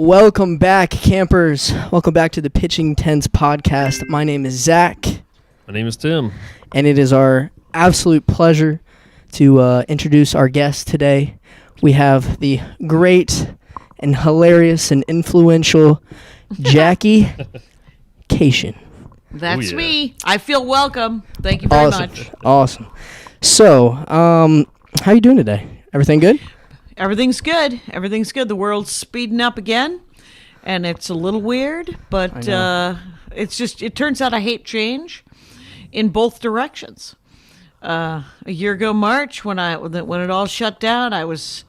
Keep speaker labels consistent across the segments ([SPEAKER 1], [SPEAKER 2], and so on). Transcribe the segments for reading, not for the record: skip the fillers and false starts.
[SPEAKER 1] Welcome back, campers. Welcome back to the Pitching Tents podcast. My name is Zach.
[SPEAKER 2] My name is Tim.
[SPEAKER 1] And it is our absolute pleasure to introduce our guest today. We have the great and hilarious and influential Jackie Kashian.
[SPEAKER 3] That's me. I feel welcome. Thank you very much.
[SPEAKER 1] Awesome. So, how you doing today? Everything good?
[SPEAKER 3] Everything's good. Everything's good. The world's speeding up again, and it's a little weird, but it turns out I hate change in both directions. A year ago March, when it all shut down, I was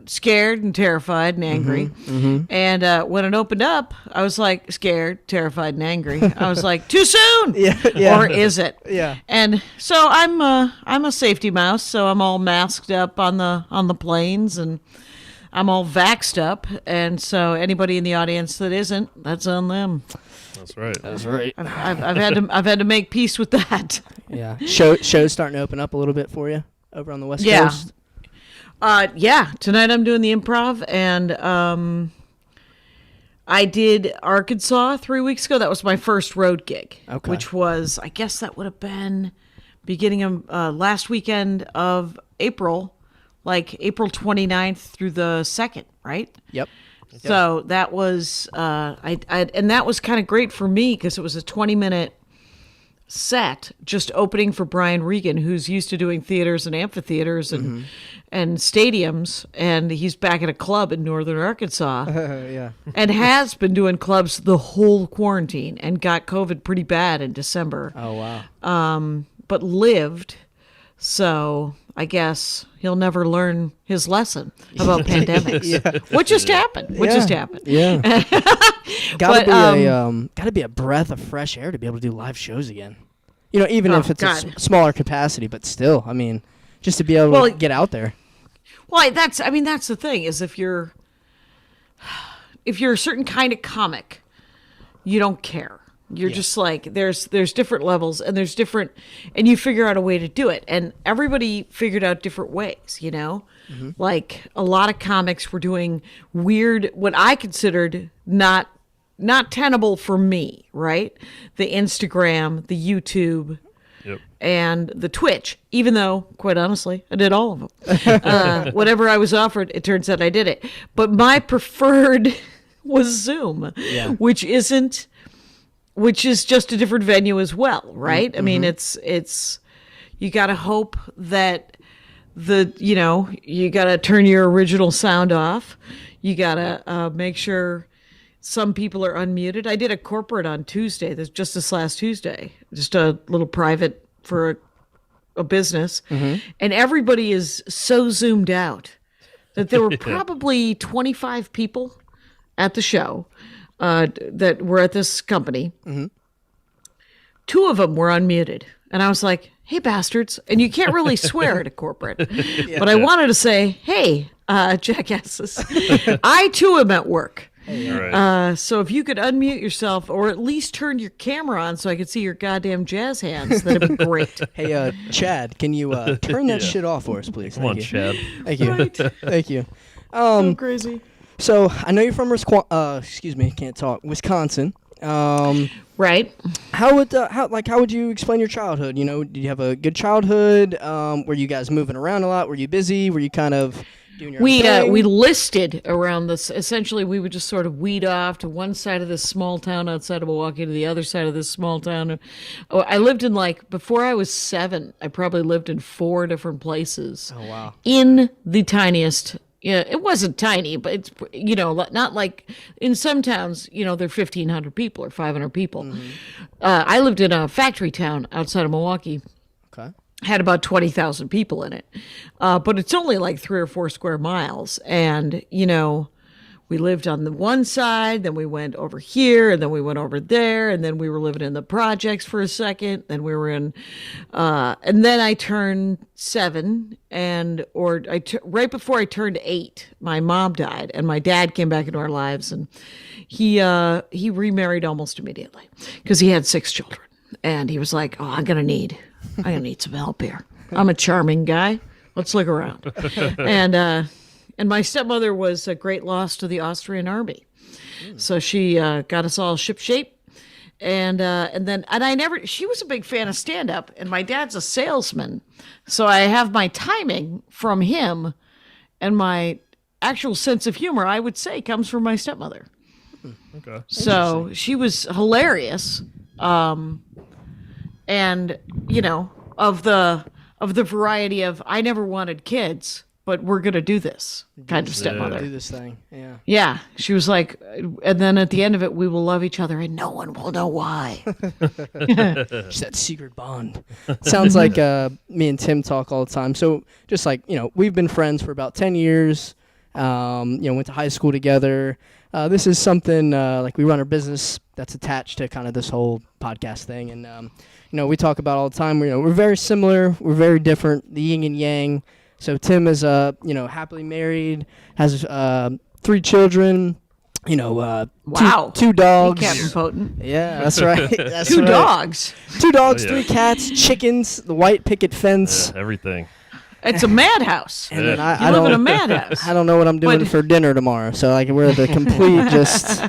[SPEAKER 3] scared and terrified and angry. And when it opened up, I was like scared, terrified, and angry. I was like, too soon, or is it?
[SPEAKER 1] Yeah.
[SPEAKER 3] And so I'm a safety mouse, so I'm all masked up on the planes, and I'm all vaxxed up. And so anybody in the audience that isn't, that's on them.
[SPEAKER 2] That's right.
[SPEAKER 1] That's right.
[SPEAKER 3] I've had to make peace with that.
[SPEAKER 1] Yeah. Show's starting to open up a little bit for you over on the West Coast.
[SPEAKER 3] Tonight I'm doing the Improv, and I did Arkansas 3 weeks ago. That was my first road gig, which was, I guess that would have been beginning of last weekend of April, like April 29th through the 2nd, right?
[SPEAKER 1] Yep.
[SPEAKER 3] So that was, and that was kind of great for me because it was a 20-minute set just opening for Brian Regan, who's used to doing theaters and amphitheaters and stadiums, and he's back at a club in northern Arkansas and has been doing clubs the whole quarantine and got COVID pretty bad in December.
[SPEAKER 1] Oh, wow.
[SPEAKER 3] But lived, so I guess he'll never learn his lesson about pandemics. What just happened?
[SPEAKER 1] Yeah. Gotta be a breath of fresh air to be able to do live shows again. You know, even if it's a smaller capacity, but still, I mean, just to be able to get out there.
[SPEAKER 3] Well, that's the thing, is if you're a certain kind of comic, you don't care. You're just like, there's different levels, and and you figure out a way to do it. And everybody figured out different ways, you know? Like, a lot of comics were doing weird, what I considered not tenable for me, right? The Instagram, the YouTube, and the Twitch, even though, quite honestly, I did all of them. Whatever I was offered, it turns out I did it. But my preferred was Zoom, which is just a different venue as well, right? I mean, it's you got to hope that you got to turn your original sound off. You got to make sure some people are unmuted. I did a corporate on Tuesday, just this last Tuesday, just a little private for a business. And everybody is so zoomed out that there were probably 25 people at the show that were at this company. 2 of them were unmuted. And I was like, hey, bastards. And you can't really swear at a corporate. But I wanted to say, hey, jackasses, I too am at work. So if you could unmute yourself, or at least turn your camera on so I could see your goddamn jazz hands, that'd be great.
[SPEAKER 1] Hey, Chad, can you turn that shit off for us, please?
[SPEAKER 2] Come on, Chad.
[SPEAKER 1] Thank you.
[SPEAKER 3] Right.
[SPEAKER 1] Thank you.
[SPEAKER 3] So crazy.
[SPEAKER 1] So I know you're from Wisconsin.
[SPEAKER 3] Right.
[SPEAKER 1] How would you explain your childhood? You know, did you have a good childhood? Were you guys moving around a lot? Were you busy? Were you kind of doing your own thing?
[SPEAKER 3] We listed around this. Essentially, we would just sort of weed off to one side of this small town outside of Milwaukee to the other side of this small town. I lived in, before I was 7, I probably lived in 4 different places.
[SPEAKER 1] Oh, wow.
[SPEAKER 3] In the tiniest. Yeah, it wasn't tiny, but it's, not like in some towns, they're 1,500 people or 500 people. I lived in a factory town outside of Milwaukee.
[SPEAKER 1] Okay.
[SPEAKER 3] Had about 20,000 people in it. But it's only like 3 or 4 square miles. And, we lived on the one side, then we went over here, and then we went over there, and then we were living in the projects for a second, then we were in, and then I turned 7, right before I turned 8, my mom died, and my dad came back into our lives, and he remarried almost immediately, because he had 6 children, and he was like, I'm gonna need some help here. I'm a charming guy. Let's look around. And And my stepmother was a great loss to the Austrian army. So she got us all shipshape. And she was a big fan of stand-up, and my dad's a salesman. So I have my timing from him, and my actual sense of humor, I would say, comes from my stepmother.
[SPEAKER 2] Okay.
[SPEAKER 3] So she was hilarious. And, you know, of the variety of, I never wanted kids, but we're going to do this kind of stepmother.
[SPEAKER 1] Do this thing. Yeah.
[SPEAKER 3] Yeah. She was like, and then at the end of it, we will love each other and no one will know why.
[SPEAKER 1] Just that secret bond. Sounds like me and Tim talk all the time. So just like, you know, we've been friends for about 10 years. You know, went to high school together. This is something like we run our business that's attached to kind of this whole podcast thing. And, you know, we talk about all the time. We're very similar. We're very different, the yin and yang. So Tim is, you know, happily married, has 3 children, you know,
[SPEAKER 3] wow.
[SPEAKER 1] two dogs.
[SPEAKER 3] Captain Potent.
[SPEAKER 1] Yeah, that's right. That's
[SPEAKER 3] 2
[SPEAKER 1] right.
[SPEAKER 3] dogs.
[SPEAKER 1] 2 dogs,
[SPEAKER 2] Oh, yeah.
[SPEAKER 1] 3 cats, chickens, the white picket fence.
[SPEAKER 2] Everything.
[SPEAKER 3] It's a madhouse.
[SPEAKER 1] And then
[SPEAKER 3] You
[SPEAKER 1] I
[SPEAKER 3] live in a
[SPEAKER 1] don't,
[SPEAKER 3] madhouse.
[SPEAKER 1] I don't know what I'm doing
[SPEAKER 3] But-
[SPEAKER 1] for dinner tomorrow. So like we're the complete, just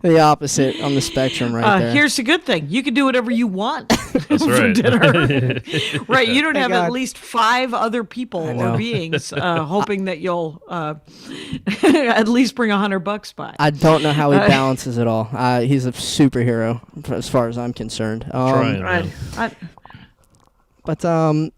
[SPEAKER 1] the opposite on the spectrum right there.
[SPEAKER 3] Here's the good thing. You can do whatever you want
[SPEAKER 2] That's
[SPEAKER 3] for
[SPEAKER 2] right.
[SPEAKER 3] dinner. Right. You don't have
[SPEAKER 1] God.
[SPEAKER 3] at least 5 other people
[SPEAKER 1] know.
[SPEAKER 3] or beings hoping that you'll at least bring $100 by.
[SPEAKER 1] I don't know how he balances it all. He's a superhero as far as I'm concerned.
[SPEAKER 2] Trying.
[SPEAKER 3] I,
[SPEAKER 1] But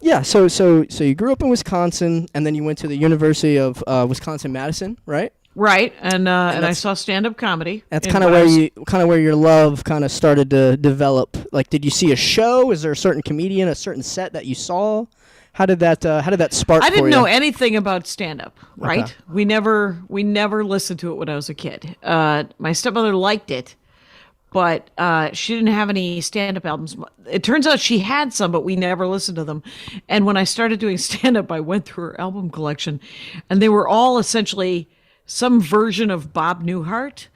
[SPEAKER 1] yeah, so you grew up in Wisconsin, and then you went to the University of Wisconsin-Madison, right?
[SPEAKER 3] right. And I
[SPEAKER 1] that's-
[SPEAKER 3] saw stand-up comedy.
[SPEAKER 1] That's
[SPEAKER 3] in
[SPEAKER 1] kind of
[SPEAKER 3] Wisconsin.
[SPEAKER 1] where your love kind of started to develop. Like, did you see a show? Is there a certain comedian, a certain set that you saw? How did that spark?
[SPEAKER 3] I
[SPEAKER 1] for
[SPEAKER 3] didn't
[SPEAKER 1] you?
[SPEAKER 3] know anything about stand-up, right?
[SPEAKER 1] Okay.
[SPEAKER 3] We never listened to it when I was a kid. My stepmother liked it, but she didn't have any stand-up albums. It turns out she had some, but we never listened to them. And when I started doing stand-up, I went through her album collection, and they were all essentially some version of Bob Newhart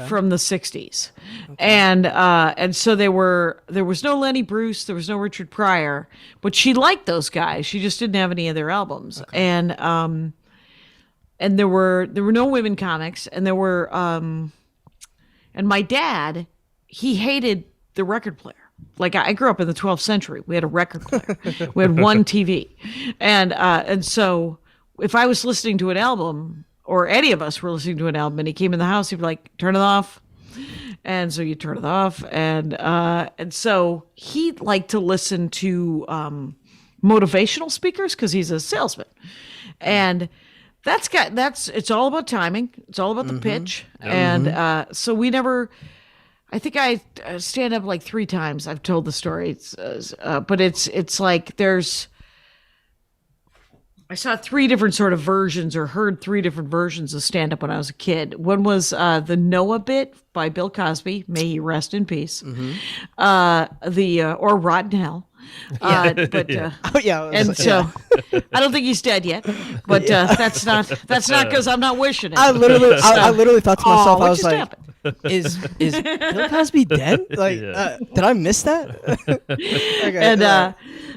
[SPEAKER 3] from the 60s. And so there was no Lenny Bruce, there was no Richard Pryor, but she liked those guys. She just didn't have any of their albums. And there were no women comics, and there were and my dad, he hated the record player. Like, I grew up in the 12th century. We had a record player. We had one TV. And so if I was listening to an album, or any of us were listening to an album, and he came in the house, he'd be like, turn it off. And so you turn it off. And so he liked to listen to motivational speakers because he's a salesman. And it's all about timing. It's all about the pitch. And so we never, I think I stand up like 3 times. I've told the story. But it's like I saw 3 different sort of versions, or heard 3 different versions of stand up when I was a kid. One was the Noah bit by Bill Cosby, may he rest in peace. Or Rotten Hell.
[SPEAKER 1] Oh yeah,
[SPEAKER 3] And so I don't think he's dead yet, but that's not because I'm not wishing it.
[SPEAKER 1] I literally thought to myself, I
[SPEAKER 3] what
[SPEAKER 1] was
[SPEAKER 3] just
[SPEAKER 1] like,
[SPEAKER 3] happened?
[SPEAKER 1] is Bill Cosby dead? Like,
[SPEAKER 2] Yeah.
[SPEAKER 1] did I miss that? Okay,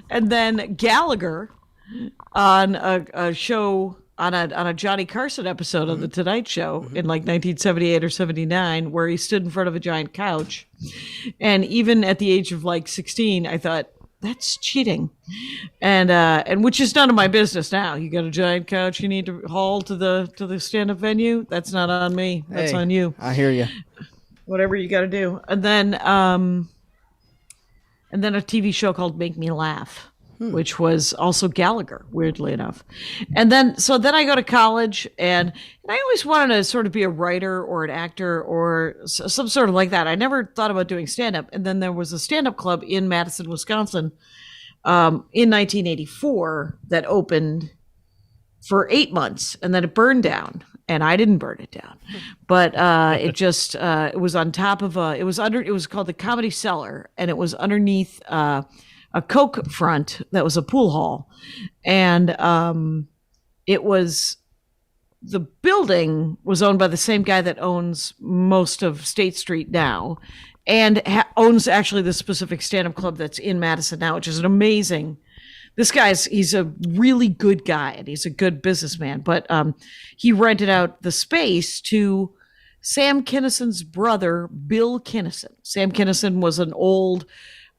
[SPEAKER 3] And then Gallagher on a show on a Johnny Carson episode of the Tonight Show in like 1978 or 79, where he stood in front of a giant couch, and even at the age of like 16, I thought, that's cheating, and which is none of my business now. You got a giant couch you need to haul to the stand-up venue. That's not on me. That's
[SPEAKER 1] Hey,
[SPEAKER 3] on you.
[SPEAKER 1] I hear you.
[SPEAKER 3] Whatever you got to do. And then a TV show called Make Me Laugh, which was also Gallagher, weirdly enough. And then I go to college, and I always wanted to sort of be a writer or an actor or some sort of like that. I never thought about doing stand-up. And then there was a stand-up club in Madison, Wisconsin, in 1984 that opened for 8 months, and then it burned down. And I didn't burn it down, but it was on top of it was called the Comedy Cellar, and it was underneath a Coke front that was a pool hall, and the building was owned by the same guy that owns most of State Street now, and owns actually the specific stand-up club that's in Madison now, which is an amazing This he's a really good guy and he's a good businessman, but he rented out the space to Sam Kinnison's brother, Bill Kinnison. Sam Kinnison was an old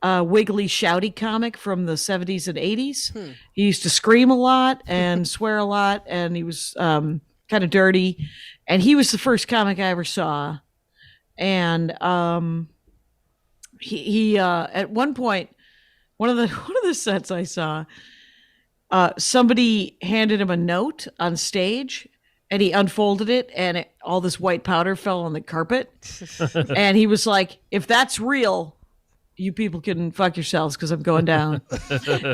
[SPEAKER 3] wiggly, shouty comic from the 70s and 80s. He used to scream a lot and swear a lot, and he was kind of dirty. And he was the first comic I ever saw. And he at one point, one of the sets I saw, somebody handed him a note on stage, and he unfolded it, and all this white powder fell on the carpet. And he was like, "If that's real, you people can fuck yourselves because I'm going down."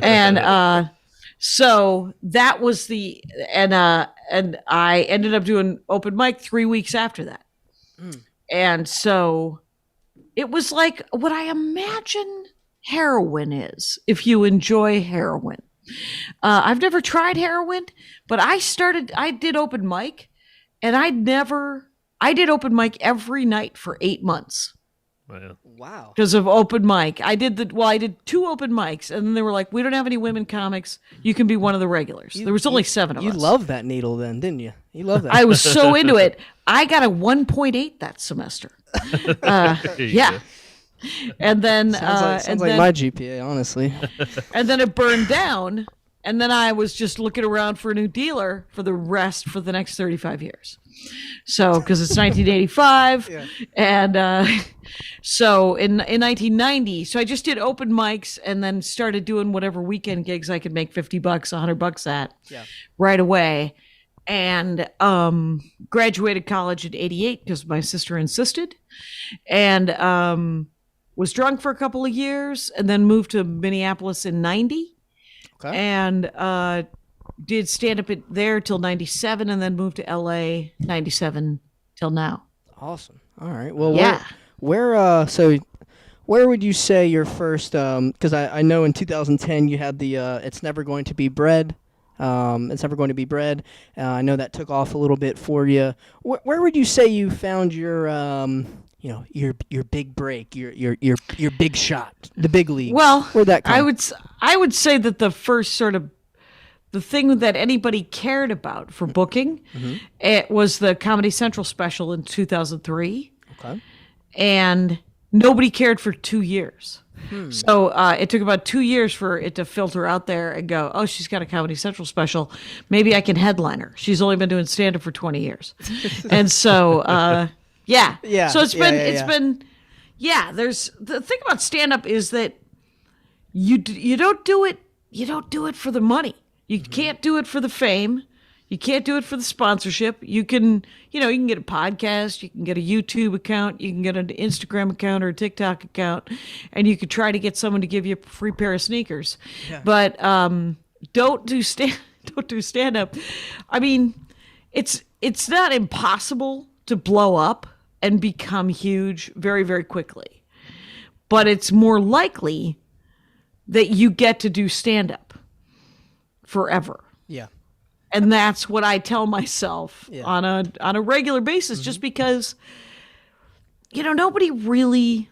[SPEAKER 3] And so that was and I ended up doing open mic 3 weeks after that. And so it was like what I imagine heroin is, if you enjoy heroin. I've never tried heroin, but I did open mic, and I did open mic every night for 8 months.
[SPEAKER 1] Wow.
[SPEAKER 3] Because of open mic. I did 2 open mics, and then they were like, "We don't have any women comics. You can be one of the regulars." There was only 7 of us.
[SPEAKER 1] You loved that needle then, didn't you? You loved that.
[SPEAKER 3] I was so into it. I got a 1.8 that semester. Yeah. And then
[SPEAKER 1] sounds like my GPA, honestly.
[SPEAKER 3] And then it burned down, and then I was just looking around for a new dealer for the next 35 years. So, because it's 1985,
[SPEAKER 1] Yeah.
[SPEAKER 3] and so in 1990, so I just did open mics and then started doing whatever weekend gigs I could make $50, $100 at right away, and graduated college in '88 because my sister insisted, and was drunk for a couple of years, and then moved to Minneapolis in '90, and did stand up there till '97, and then moved to LA '97 till now.
[SPEAKER 1] Awesome. All right. Well,
[SPEAKER 3] yeah.
[SPEAKER 1] Where would you say your first? Because I know in 2010 you had the "It's Never Going to Be Bread." It's never going to be bread. I know that took off a little bit for you. Where would you say you found your your big break, your big shot, the big league?
[SPEAKER 3] Well,
[SPEAKER 1] where'd that come?
[SPEAKER 3] I would say that the first sort of the thing that anybody cared about for booking, it was the Comedy Central special in 2003.
[SPEAKER 1] Okay.
[SPEAKER 3] And nobody cared for 2 years. So it took about 2 years for it to filter out there and go, "Oh, she's got a Comedy Central special. Maybe I can headline her. She's only been doing stand-up for 20 years." And so, yeah. So it's been, there's the thing about stand-up is that you don't do it for the money. You can't do it for the fame. You can't do it for the sponsorship. You can get a podcast, you can get a YouTube account, you can get an Instagram account or a TikTok account, and you could try to get someone to give you a free pair of sneakers. Yeah. But don't do stand up. I mean, it's not impossible to blow up and become huge very, very quickly. But it's more likely that you get to do stand up forever.
[SPEAKER 1] Yeah.
[SPEAKER 3] And that's what I tell myself on a regular basis, just because, nobody really,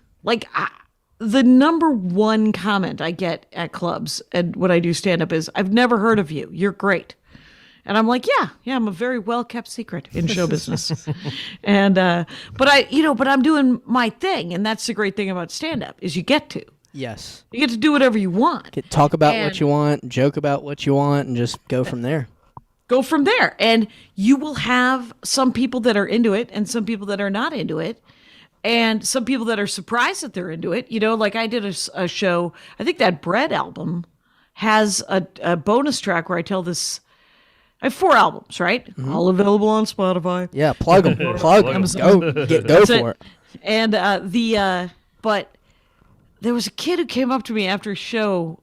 [SPEAKER 3] the number one comment I get at clubs and when I do stand up is, "I've never heard of you. You're great." And I'm like, yeah, I'm a very well kept secret in show business. And, but I'm doing my thing. And that's the great thing about stand up is you get to.
[SPEAKER 1] Yes.
[SPEAKER 3] You get to do whatever you want.
[SPEAKER 1] Talk about what you want, joke about what you want, and just go from there.
[SPEAKER 3] Go from there. And you will have some people that are into it and some people that are not into it. And some people that are surprised that they're into it. Like I did a show, I think that Bread album has a bonus track where I tell this. I have 4 albums, right? All available on Spotify.
[SPEAKER 1] Yeah, plug them. Plug them. Go for it.
[SPEAKER 3] And but there was a kid who came up to me after a show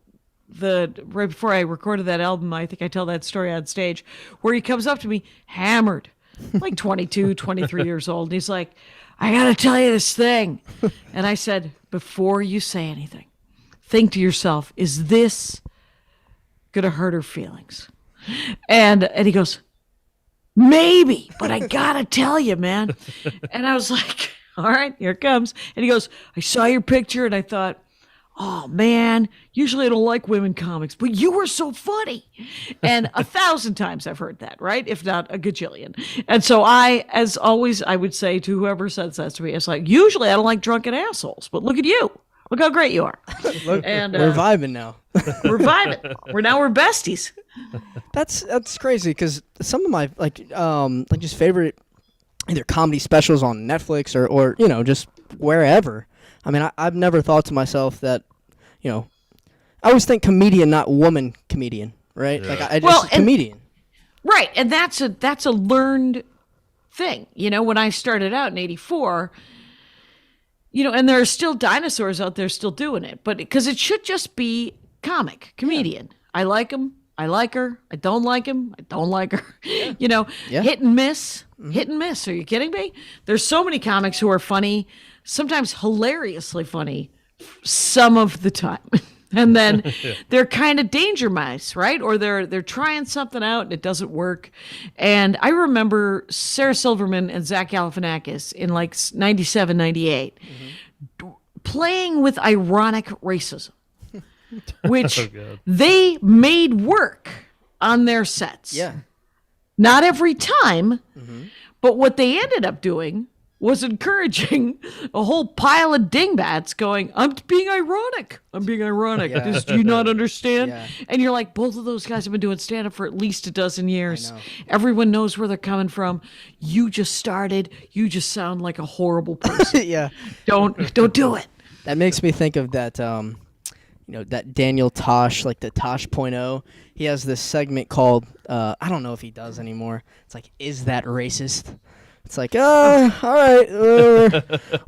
[SPEAKER 3] right before I recorded that album. I think I tell that story on stage where he comes up to me hammered, like 22, 23 years old. And he's like, "I got to tell you this thing." And I said, "Before you say anything, think to yourself, is this going to hurt her feelings?" And he goes, "Maybe, but I got to tell you, man." And I was like, "All right, here it comes." And he goes, "I saw your picture and I thought, oh man, usually I don't like women comics, but you were so funny. And 1,000 times I've heard that, right? If not a gajillion. And so as always, I would say to whoever says that to me, it's like, usually I don't like drunken assholes, but look at you. Look how great you are.
[SPEAKER 1] Look,
[SPEAKER 3] and
[SPEAKER 1] we're vibing now.
[SPEAKER 3] We're vibing. We're besties.
[SPEAKER 1] That's crazy because some of my like just favorite either comedy specials on Netflix or just wherever. I mean, I've never thought to myself that, I always think comedian, not woman comedian, right?
[SPEAKER 2] Yeah.
[SPEAKER 1] Like I just comedian.
[SPEAKER 3] Right, and that's a learned thing. When I started out in '84. And there are still dinosaurs out there still doing it, but because it should just be comedian. Yeah. I like him. I like her. I don't like him. I don't like her. Yeah. Hit and miss. Mm-hmm. Hit and miss. Are you kidding me? There's so many comics who are funny, sometimes hilariously funny, some of the time. And then they're kind of danger mice, right? Or they're trying something out and it doesn't work. And I remember Sarah Silverman and Zach Galifianakis in like 97, 98 playing with ironic racism, which they made work on their sets.
[SPEAKER 1] Yeah.
[SPEAKER 3] Not every time, but what they ended up doing was encouraging a whole pile of dingbats going, I'm being ironic.
[SPEAKER 1] Yeah.
[SPEAKER 3] Do you not understand?
[SPEAKER 1] Yeah.
[SPEAKER 3] And you're like, both of those guys have been doing stand-up for at least a dozen years.
[SPEAKER 1] I know.
[SPEAKER 3] Everyone knows where they're coming from. You just started. You just sound like a horrible person.
[SPEAKER 1] Yeah.
[SPEAKER 3] Don't do it.
[SPEAKER 1] That makes me think of that, that Daniel Tosh, like the Tosh.0. He has this segment called, I don't know if he does anymore. It's like, is that racist? It's like, all right,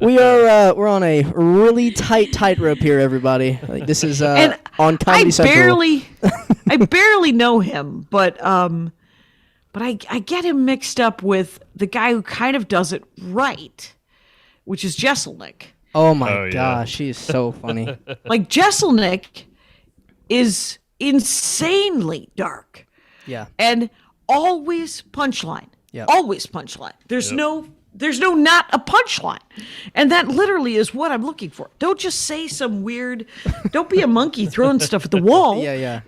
[SPEAKER 1] we're on a really tightrope here, everybody. Like this is on Comedy Central.
[SPEAKER 3] I barely know him, but I get him mixed up with the guy who kind of does it right, which is Jesselnick.
[SPEAKER 1] Oh my gosh, he is so funny.
[SPEAKER 3] Like Jesselnick is insanely dark.
[SPEAKER 1] Yeah.
[SPEAKER 3] And always punchline.
[SPEAKER 1] Yeah.
[SPEAKER 3] Always punchline. There's no not a punchline. And that literally is what I'm looking for. Don't just say some weird, don't be a monkey throwing stuff at the wall.
[SPEAKER 1] Yeah.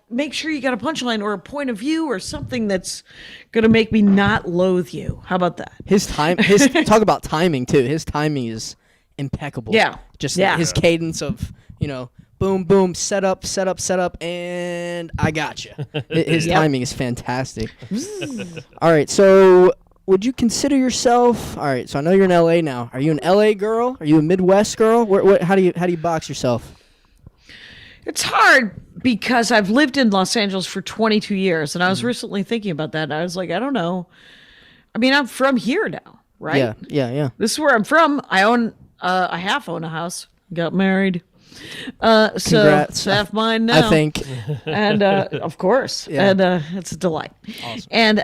[SPEAKER 3] Make sure you got a punchline or a point of view or something that's going to make me not loathe you. How about that?
[SPEAKER 1] Talk about timing too. His timing is impeccable.
[SPEAKER 3] Yeah.
[SPEAKER 1] His cadence of, boom, boom, set up, and I got you. His timing is fantastic. All right, so would you consider yourself? All right, so I know you're in LA now. Are you an LA girl? Are you a Midwest girl? How do you box yourself?
[SPEAKER 3] It's hard because I've lived in Los Angeles for 22 years, and I was recently thinking about that. And I was like, I don't know. I mean, I'm from here now, right?
[SPEAKER 1] Yeah.
[SPEAKER 3] This is where I'm from. I half own a house. Got married.
[SPEAKER 1] Congrats.
[SPEAKER 3] So half mine now.
[SPEAKER 1] I think.
[SPEAKER 3] And of course.
[SPEAKER 1] Yeah.
[SPEAKER 3] And it's a delight.
[SPEAKER 1] Awesome.
[SPEAKER 3] And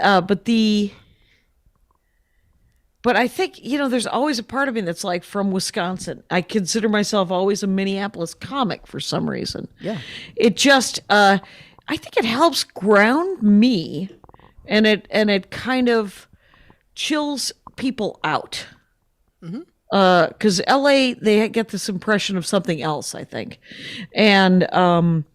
[SPEAKER 3] but I think, there's always a part of me that's like from Wisconsin. I consider myself always a Minneapolis comic for some reason.
[SPEAKER 1] Yeah.
[SPEAKER 3] It just I think it helps ground me and it kind of chills people out. Because LA, they get this impression of something else, I think. And I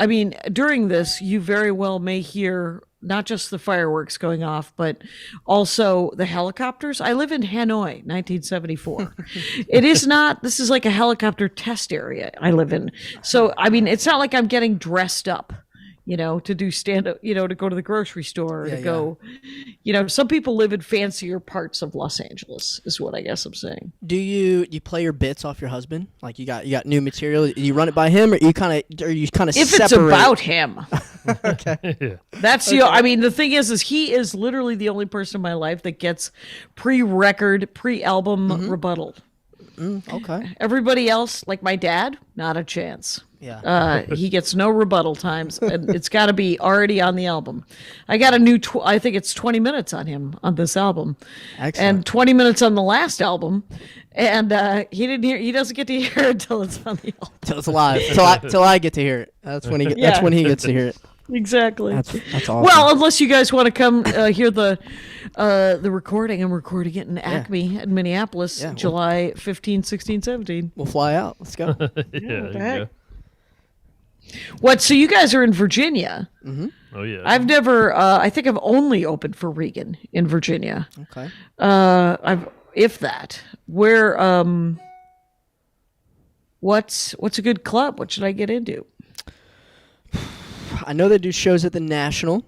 [SPEAKER 3] mean, during this, you very well may hear not just the fireworks going off, but also the helicopters. I live in Hanoi, 1974. This is like a helicopter test area I live in. So, I mean, it's not like I'm getting dressed up, to do stand-up, to go to the grocery store, go, some people live in fancier parts of Los Angeles is what I guess I'm saying.
[SPEAKER 1] Do you play your bits off your husband? Like you got new material, you run it by him, or you kind of
[SPEAKER 3] if
[SPEAKER 1] separate?
[SPEAKER 3] It's about him.
[SPEAKER 1] Okay.
[SPEAKER 3] That's I mean, the thing is he is literally the only person in my life that gets pre-record, pre-album rebuttal.
[SPEAKER 1] Okay.
[SPEAKER 3] Everybody else, like my dad, not a chance.
[SPEAKER 1] Yeah.
[SPEAKER 3] He gets no rebuttal times, and it's got to be already on the album. I got a new, I think it's 20 minutes on him on this album.
[SPEAKER 1] Excellent.
[SPEAKER 3] And 20 minutes on the last album. And he doesn't get to hear it until it's on the album.
[SPEAKER 1] Till it's live. Till I get to hear it. That's when he gets to hear it.
[SPEAKER 3] Exactly.
[SPEAKER 1] That's awesome.
[SPEAKER 3] Well, unless you guys want to come hear the recording, I'm recording it in Acme in Minneapolis,
[SPEAKER 1] Yeah,
[SPEAKER 3] July 15, 16, 17.
[SPEAKER 1] we'll fly out. Let's go.
[SPEAKER 2] Yeah,
[SPEAKER 3] what
[SPEAKER 2] there
[SPEAKER 3] the
[SPEAKER 2] you
[SPEAKER 3] heck?
[SPEAKER 2] go.
[SPEAKER 3] What? So you guys are in Virginia?
[SPEAKER 2] Oh yeah.
[SPEAKER 3] I've never. I think I've only opened for Regan in Virginia.
[SPEAKER 1] Okay.
[SPEAKER 3] If that. Where? What's a good club? What should I get into?
[SPEAKER 1] I know they do shows at the National.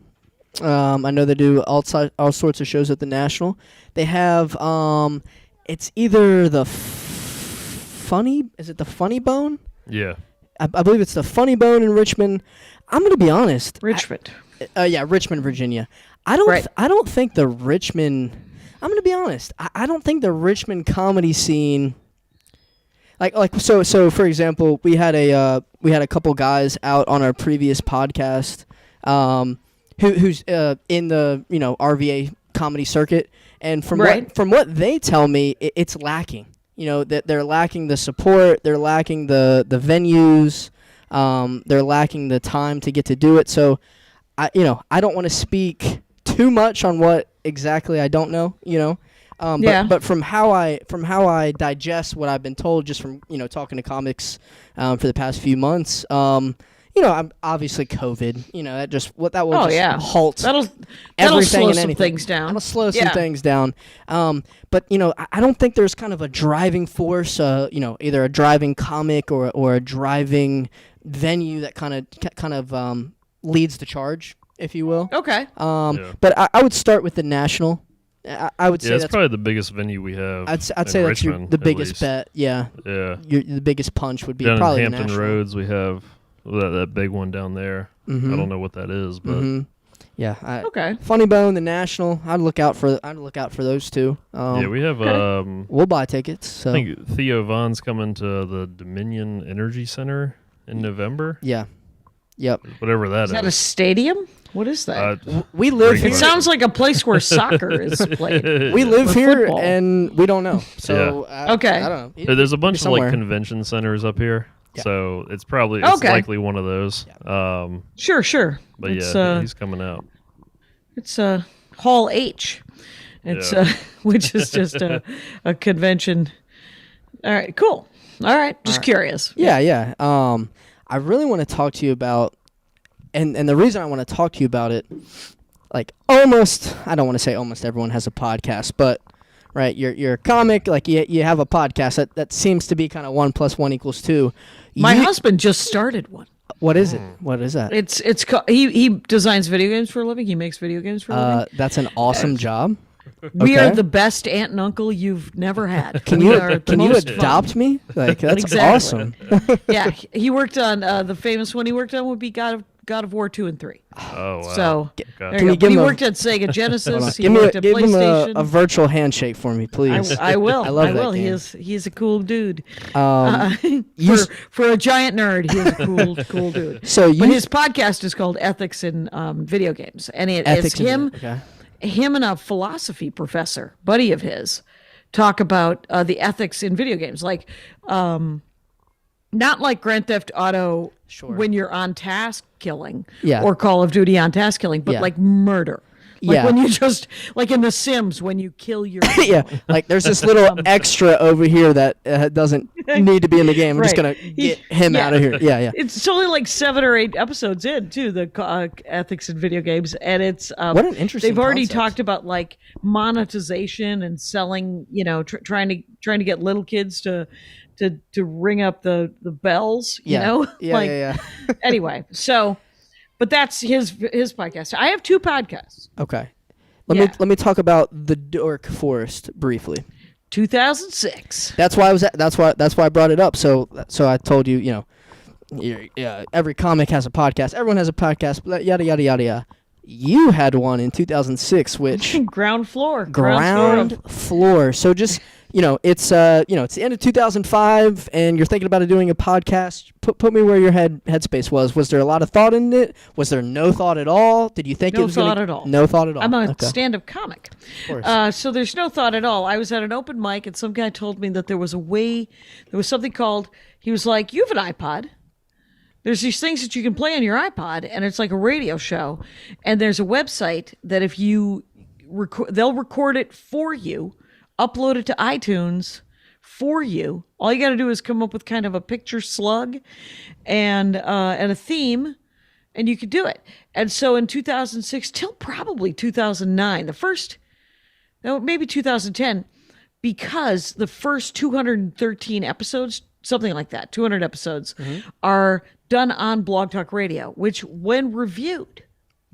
[SPEAKER 1] I know they do all sorts of shows at the National. They have it's either the Funny. Is it the Funny Bone?
[SPEAKER 2] Yeah.
[SPEAKER 1] I believe it's the Funny Bone in Richmond. I'm gonna be honest.
[SPEAKER 3] Richmond.
[SPEAKER 1] Yeah, Richmond, Virginia. I don't think the Richmond. I'm gonna be honest. I don't think the Richmond comedy scene. So for example, we had a couple guys out on our previous podcast, who's in the RVA comedy circuit, and from what they tell me, it's lacking. That they're lacking the support, they're lacking the venues, they're lacking the time to get to do it. So, I don't want to speak too much on what exactly I don't know. But from how I digest what I've been told just from talking to comics for the past few months, I'm obviously COVID. That will halt
[SPEAKER 3] that'll
[SPEAKER 1] everything
[SPEAKER 3] slow
[SPEAKER 1] and
[SPEAKER 3] some
[SPEAKER 1] anything.
[SPEAKER 3] things down.
[SPEAKER 1] That'll slow some things down. But I don't think there's kind of a driving force. Either a driving comic or a driving venue that kind of leads the charge, if you will.
[SPEAKER 3] Okay.
[SPEAKER 1] But I would start with the National. I would say
[SPEAKER 2] that's probably the biggest venue we have.
[SPEAKER 1] I'd say that's the biggest bet. Yeah.
[SPEAKER 2] Yeah.
[SPEAKER 1] The biggest punch would be
[SPEAKER 2] down
[SPEAKER 1] probably
[SPEAKER 2] in
[SPEAKER 1] the
[SPEAKER 2] Hampton
[SPEAKER 1] National.
[SPEAKER 2] Roads. We have that big one down there.
[SPEAKER 1] Mm-hmm.
[SPEAKER 2] I don't know what that is, but
[SPEAKER 1] yeah.
[SPEAKER 3] Okay.
[SPEAKER 1] Funny Bone, the National. I'd look out for those two.
[SPEAKER 2] yeah, we have.
[SPEAKER 1] We'll buy tickets. So.
[SPEAKER 2] I think Theo Vaughn's coming to the Dominion Energy Center in November.
[SPEAKER 1] Yeah. Yep.
[SPEAKER 2] Whatever that
[SPEAKER 3] Is that a stadium? What is that?
[SPEAKER 1] We live here.
[SPEAKER 3] It sounds like a place where soccer is played.
[SPEAKER 1] We live
[SPEAKER 3] Or
[SPEAKER 1] here
[SPEAKER 3] football.
[SPEAKER 1] and we don't know. So
[SPEAKER 3] Okay.
[SPEAKER 1] I don't know.
[SPEAKER 2] There's a bunch of
[SPEAKER 1] somewhere.
[SPEAKER 2] convention centers up here, so it's likely one of those.
[SPEAKER 3] Sure.
[SPEAKER 2] But he's coming out.
[SPEAKER 3] It's Hall H. It's which is just a convention. All right, cool. All right, just curious.
[SPEAKER 1] Yeah. I really want to talk to you about, and the reason I want to talk to you about it, I don't want to say almost everyone has a podcast, but right, you're a comic, you have a podcast that seems to be kind of 1 + 1 = 2.
[SPEAKER 3] My husband just started one.
[SPEAKER 1] What is it? What is that?
[SPEAKER 3] It's he designs video games for a living. He makes video games for a living.
[SPEAKER 1] That's an awesome job.
[SPEAKER 3] We
[SPEAKER 1] Okay.
[SPEAKER 3] are the best aunt and uncle you've never had.
[SPEAKER 1] Can
[SPEAKER 3] We
[SPEAKER 1] you
[SPEAKER 3] are the most fun.
[SPEAKER 1] adopt me? That's
[SPEAKER 3] Exactly.
[SPEAKER 1] awesome.
[SPEAKER 3] Yeah, he worked on the famous one he worked on would be God of War 2 and 3.
[SPEAKER 2] Oh wow.
[SPEAKER 3] So
[SPEAKER 2] Okay.
[SPEAKER 3] there
[SPEAKER 1] Can
[SPEAKER 3] you
[SPEAKER 1] you
[SPEAKER 3] go.
[SPEAKER 1] give
[SPEAKER 3] He
[SPEAKER 1] him a-
[SPEAKER 3] worked at Sega Genesis. He
[SPEAKER 1] Give
[SPEAKER 3] worked at
[SPEAKER 1] him
[SPEAKER 3] PlayStation.
[SPEAKER 1] a virtual handshake for me, please.
[SPEAKER 3] I will.
[SPEAKER 1] I love that
[SPEAKER 3] will.
[SPEAKER 1] game.
[SPEAKER 3] He's a cool dude.
[SPEAKER 1] You
[SPEAKER 3] For a giant nerd, he's a cool dude.
[SPEAKER 1] So
[SPEAKER 3] But
[SPEAKER 1] you
[SPEAKER 3] his podcast is called Ethics in Video Games, and it's him and a philosophy professor, buddy of his, talk about the ethics in video games, not like Grand Theft Auto when you're on task killing, or Call of Duty on task killing, but like murder. When you just, like in The Sims, when you kill your...
[SPEAKER 1] there's this little extra over here that doesn't need to be in the game. I'm just going to get him out of here. Yeah.
[SPEAKER 3] It's only like 7 or 8 episodes in, too, the ethics in video games. And it's...
[SPEAKER 1] what an interesting
[SPEAKER 3] They've already
[SPEAKER 1] concept.
[SPEAKER 3] talked about, monetization and selling, trying to get little kids to ring up the bells,
[SPEAKER 1] Yeah.
[SPEAKER 3] Anyway, so... But that's his podcast. I have 2 podcasts.
[SPEAKER 1] Okay. Let me talk about The Dork Forest briefly.
[SPEAKER 3] 2006.
[SPEAKER 1] That's why I brought it up. So I told you, every comic has a podcast. Everyone has a podcast. Yada yada yada yada. You had one in 2006, which
[SPEAKER 3] ground floor.
[SPEAKER 1] So just it's the end of 2005, and you're thinking about doing a podcast. Put me where your headspace was. Was there a lot of thought in it? Was there no thought at all? Did you think
[SPEAKER 3] no
[SPEAKER 1] it was
[SPEAKER 3] thought at all?
[SPEAKER 1] No thought at all.
[SPEAKER 3] I'm a stand-up comic, so there's no thought at all. I was at an open mic, and some guy told me that there was something called. He was like, "You have an iPod. There's these things that you can play on your iPod, and it's like a radio show. And there's a website that if you they'll record it for you, upload it to iTunes for you. All you got to do is come up with kind of a picture slug and a theme, and you could do it. And so in 2006 till probably 2009, maybe 2010, because the first 213 episodes, something like that, 200 episodes, are done on Blog Talk Radio, which when reviewed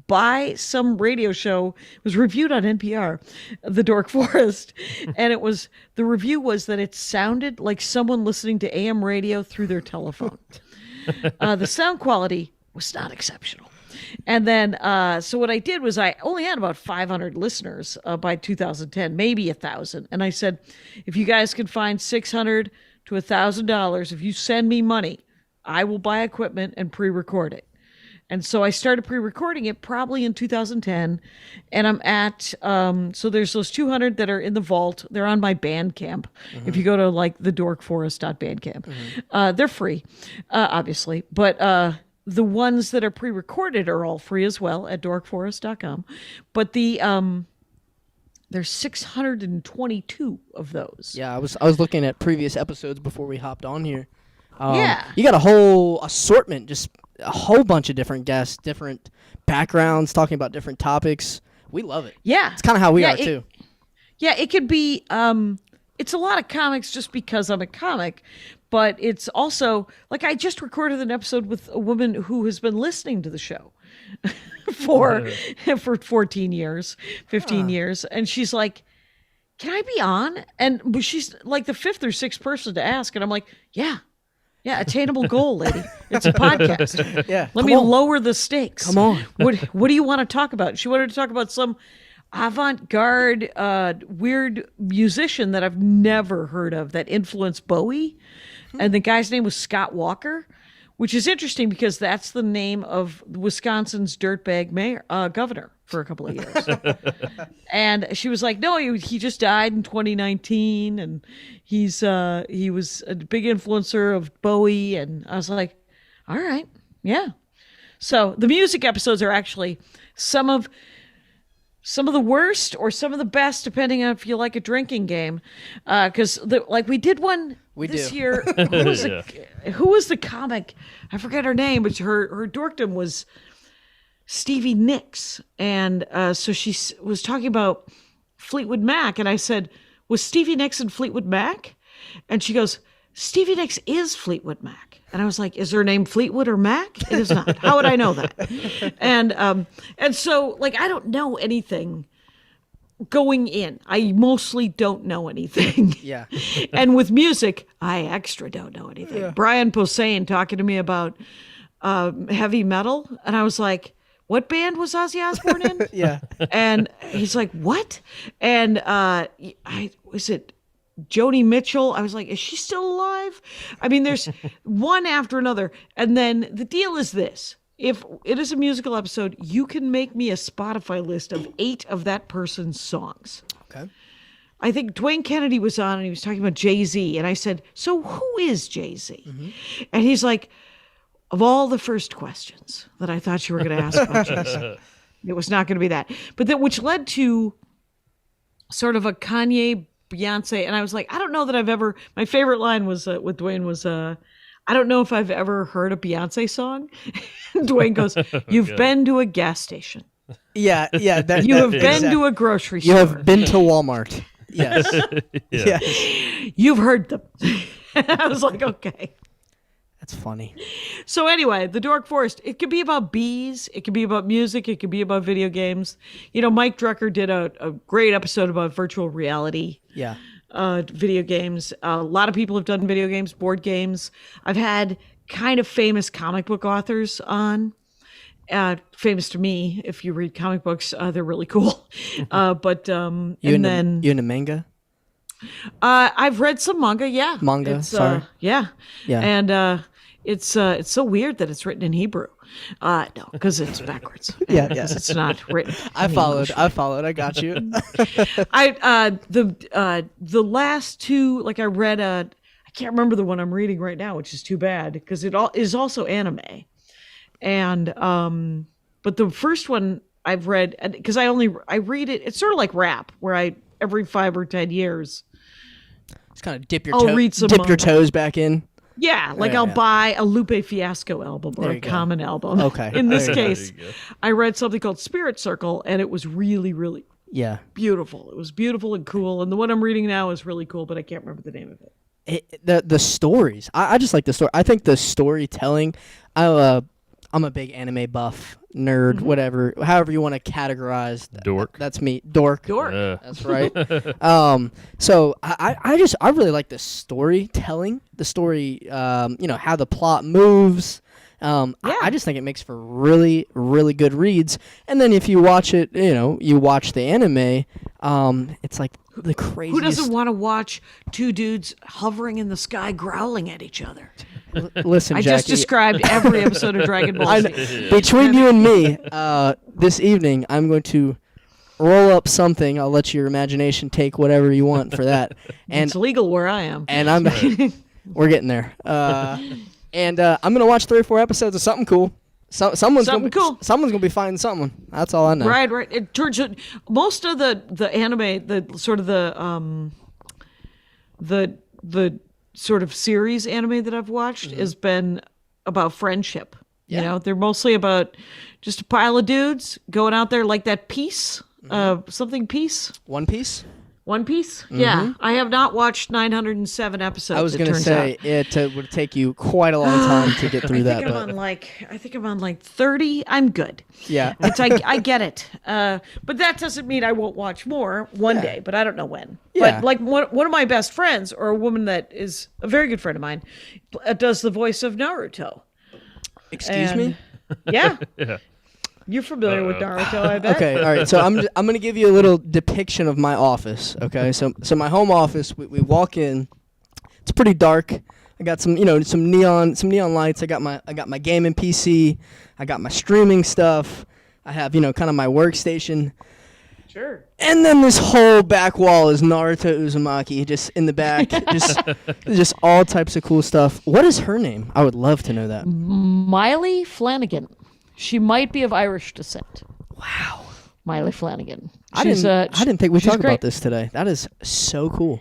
[SPEAKER 3] by some radio show, was reviewed on NPR, The Dork Forest, and the review was that it sounded like someone listening to AM radio through their telephone. The sound quality was not exceptional. And then, so what I did was I only had about 500 listeners by 2010, maybe 1,000. And I said, if you guys can find $600 to $1,000, if you send me money, I will buy equipment and pre-record it. And so I started pre-recording it probably in 2010. And I'm at, so there's those 200 that are in the vault. They're on my Bandcamp. If you go to like thedorkforest.bandcamp, they're free, obviously. But the ones that are pre-recorded are all free as well at dorkforest.com. But there's 622 of those.
[SPEAKER 1] Yeah, I was looking at previous episodes before we hopped on here.
[SPEAKER 3] Yeah.
[SPEAKER 1] You got a whole assortment, just a whole bunch of different guests, different backgrounds, talking about different topics. We love it.
[SPEAKER 3] Yeah.
[SPEAKER 1] It's kind of how we are too.
[SPEAKER 3] Yeah, it could be, it's a lot of comics just because I'm a comic, but it's also, like I just recorded an episode with a woman who has been listening to the show for 14 years, 15 years. And she's like, can I be on? And she's like the fifth or sixth person to ask. And I'm like, yeah, attainable goal, lady. It's a podcast.
[SPEAKER 1] Yeah.
[SPEAKER 3] Let me lower the stakes.
[SPEAKER 1] Come on.
[SPEAKER 3] What do you want to talk about? She wanted to talk about some avant-garde, weird musician that I've never heard of that influenced Bowie. And the guy's name was Scott Walker, which is interesting because that's the name of Wisconsin's dirtbag mayor, governor for a couple of years. And she was like, no, he just died in 2019. And he was a big influencer of Bowie. And I was like, all right. Yeah. So the music episodes are actually some of the worst or some of the best, depending on if you like a drinking game. Because like we did one this year. Who was the comic? I forget her name, but her dorkdom was Stevie Nicks. And so she was talking about Fleetwood Mac. And I said, was Stevie Nicks in Fleetwood Mac? And she goes, Stevie Nicks is Fleetwood Mac. And I was like, is her name Fleetwood or Mac? It is not. How would I know that? And so like, I don't know anything going in. I mostly don't know anything.
[SPEAKER 1] Yeah.
[SPEAKER 3] And with music, I extra don't know anything. Yeah. Brian Posehn talking to me about heavy metal. And I was like, what band was Ozzy Osbourne in?
[SPEAKER 1] Yeah.
[SPEAKER 3] And he's like, what? And was it Joni Mitchell? I was like, is she still alive? I mean, there's one after another. And then the deal is this. If it is a musical episode, you can make me a Spotify list of 8 of that person's songs.
[SPEAKER 1] Okay.
[SPEAKER 3] I think Dwayne Kennedy was on and he was talking about Jay-Z. And I said, so who is Jay-Z? Mm-hmm. And he's like, of all the first questions that I thought you were going to ask about Jay-Z, it was not going to be that. But that which led to sort of a Kanye, Beyonce. And I was like, I don't know that I've ever, my favorite line was with Dwayne was, I don't know if I've ever heard a Beyonce song. Dwayne goes, you've been to a gas station.
[SPEAKER 1] Yeah.
[SPEAKER 3] You have been to a grocery store.
[SPEAKER 1] You have been to Walmart. Yes.
[SPEAKER 2] Yeah.
[SPEAKER 3] You've heard them. I was like, okay.
[SPEAKER 1] That's funny.
[SPEAKER 3] So anyway, the Dork Forest, it could be about bees. It could be about music. It could be about video games. You know, Mike Drucker did a great episode about virtual reality.
[SPEAKER 1] Yeah.
[SPEAKER 3] Video games. A lot of people have done video games, board games. I've had kind of famous comic book authors on. Famous to me, if you read comic books, they're really cool. But you
[SPEAKER 1] into manga?
[SPEAKER 3] I've read some manga. Yeah,
[SPEAKER 1] manga. Sorry.
[SPEAKER 3] Yeah. And it's so weird that it's written in Hebrew. No, because it's backwards.
[SPEAKER 1] Yeah.
[SPEAKER 3] It's not written.
[SPEAKER 1] I followed. I got you.
[SPEAKER 3] The last two, like I read I I can't remember the one I'm reading right now, which is too bad because it all is also anime. And but the first one I've read, because I read it. It's sort of like rap, where I every 5 or 10 years
[SPEAKER 1] Just kind of dip your toes back in.
[SPEAKER 3] Yeah, like I'll buy a Lupe Fiasco album or a Common album.
[SPEAKER 1] Okay.
[SPEAKER 3] In this case, I read something called Spirit Circle, and it was really, really beautiful. It was beautiful and cool. And the one I'm reading now is really cool, but I can't remember the name of it.
[SPEAKER 1] The stories. I just like the story. I think the storytelling. I'm a big anime buff, nerd, whatever, however you want to categorize.
[SPEAKER 2] Dork.
[SPEAKER 1] That's me. Dork. That's right. So I really like the storytelling, the story, how the plot moves. I just think it makes for really, really good reads. And then if you watch it, you watch the anime, it's like the craziest.
[SPEAKER 3] Who doesn't want to watch two dudes hovering in the sky growling at each other?
[SPEAKER 1] Listen,
[SPEAKER 3] I
[SPEAKER 1] Jackie,
[SPEAKER 3] just described every episode of Dragon Ball Z.
[SPEAKER 1] Between you and me, this evening, I'm going to roll up something. I'll let your imagination take whatever you want for that. And
[SPEAKER 3] it's legal where I am.
[SPEAKER 1] And we're getting there. And I'm gonna watch 3 or 4 episodes of something cool. Someone's gonna be finding something. That's all I know.
[SPEAKER 3] Right. It turns out most of the anime, the sort of the sort of series anime that I've watched has been about friendship.
[SPEAKER 1] Yeah.
[SPEAKER 3] They're mostly about just a pile of dudes going out there like that Piece, something Piece.
[SPEAKER 1] One Piece.
[SPEAKER 3] One Piece? Yeah. I have not watched 907 episodes.
[SPEAKER 1] I was going to say it would take you quite a long time to get through that.
[SPEAKER 3] I think I'm on like 30. I'm good.
[SPEAKER 1] Yeah.
[SPEAKER 3] I get it. But that doesn't mean I won't watch more one day, but I don't know when.
[SPEAKER 1] Yeah.
[SPEAKER 3] But like one of my best friends, or a woman that is a very good friend of mine, does the voice of Naruto.
[SPEAKER 1] Excuse me?
[SPEAKER 3] Yeah. Yeah. You're familiar with Naruto, I bet.
[SPEAKER 1] Okay, all right. So I'm going to give you a little depiction of my office. Okay, so my home office. We walk in. It's pretty dark. I got some neon lights. I got my gaming PC. I got my streaming stuff. I have kind of my workstation.
[SPEAKER 3] Sure.
[SPEAKER 1] And then this whole back wall is Naruto Uzumaki, just in the back, just all types of cool stuff. What is her name? I would love to know that.
[SPEAKER 3] Miley Flanagan. She might be of Irish descent.
[SPEAKER 1] Wow.
[SPEAKER 3] Miley Flanagan.
[SPEAKER 1] I didn't think we talked about this today. That is so cool.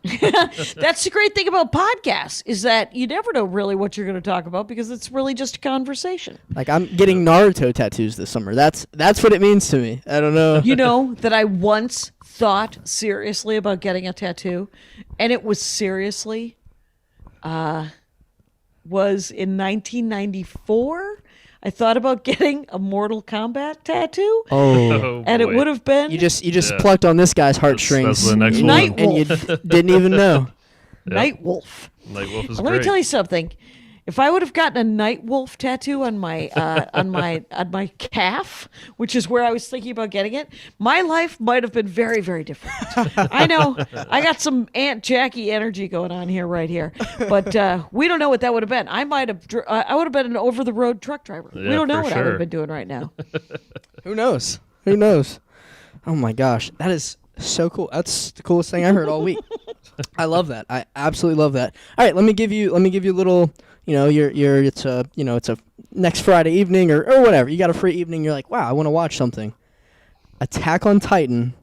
[SPEAKER 3] That's the great thing about podcasts, is that you never know really what you're going to talk about because it's really just a conversation.
[SPEAKER 1] Like, I'm getting Naruto tattoos this summer. That's what it means to me. I don't know.
[SPEAKER 3] You know that I once thought seriously about getting a tattoo, and it was seriously was in 1994. I thought about getting a Mortal Kombat tattoo.
[SPEAKER 1] Oh,
[SPEAKER 3] and it would have been.
[SPEAKER 1] You just plucked on this guy's heartstrings.
[SPEAKER 2] That's the next
[SPEAKER 3] Night
[SPEAKER 2] one.
[SPEAKER 3] Wolf.
[SPEAKER 1] And you didn't even know.
[SPEAKER 3] Night Wolf.
[SPEAKER 2] Night Wolf is
[SPEAKER 3] Let
[SPEAKER 2] great.
[SPEAKER 3] me tell you something. If I would have gotten a Night Wolf tattoo on my on my calf, which is where I was thinking about getting it, my life might have been very, very different. I know I got some Aunt Jackie energy going on right here, but we don't know what that would have been. I would have been an over the road truck driver.
[SPEAKER 2] Yeah,
[SPEAKER 3] we don't know
[SPEAKER 2] for
[SPEAKER 3] what I
[SPEAKER 2] sure.
[SPEAKER 3] would have been doing right now.
[SPEAKER 1] Who knows? Oh my gosh, that is so cool. That's the coolest thing I heard all week. I love that. I absolutely love that. All right, let me give you a little. It's a next Friday evening or whatever. You got a free evening. You're like, wow, I want to watch something. Attack on Titan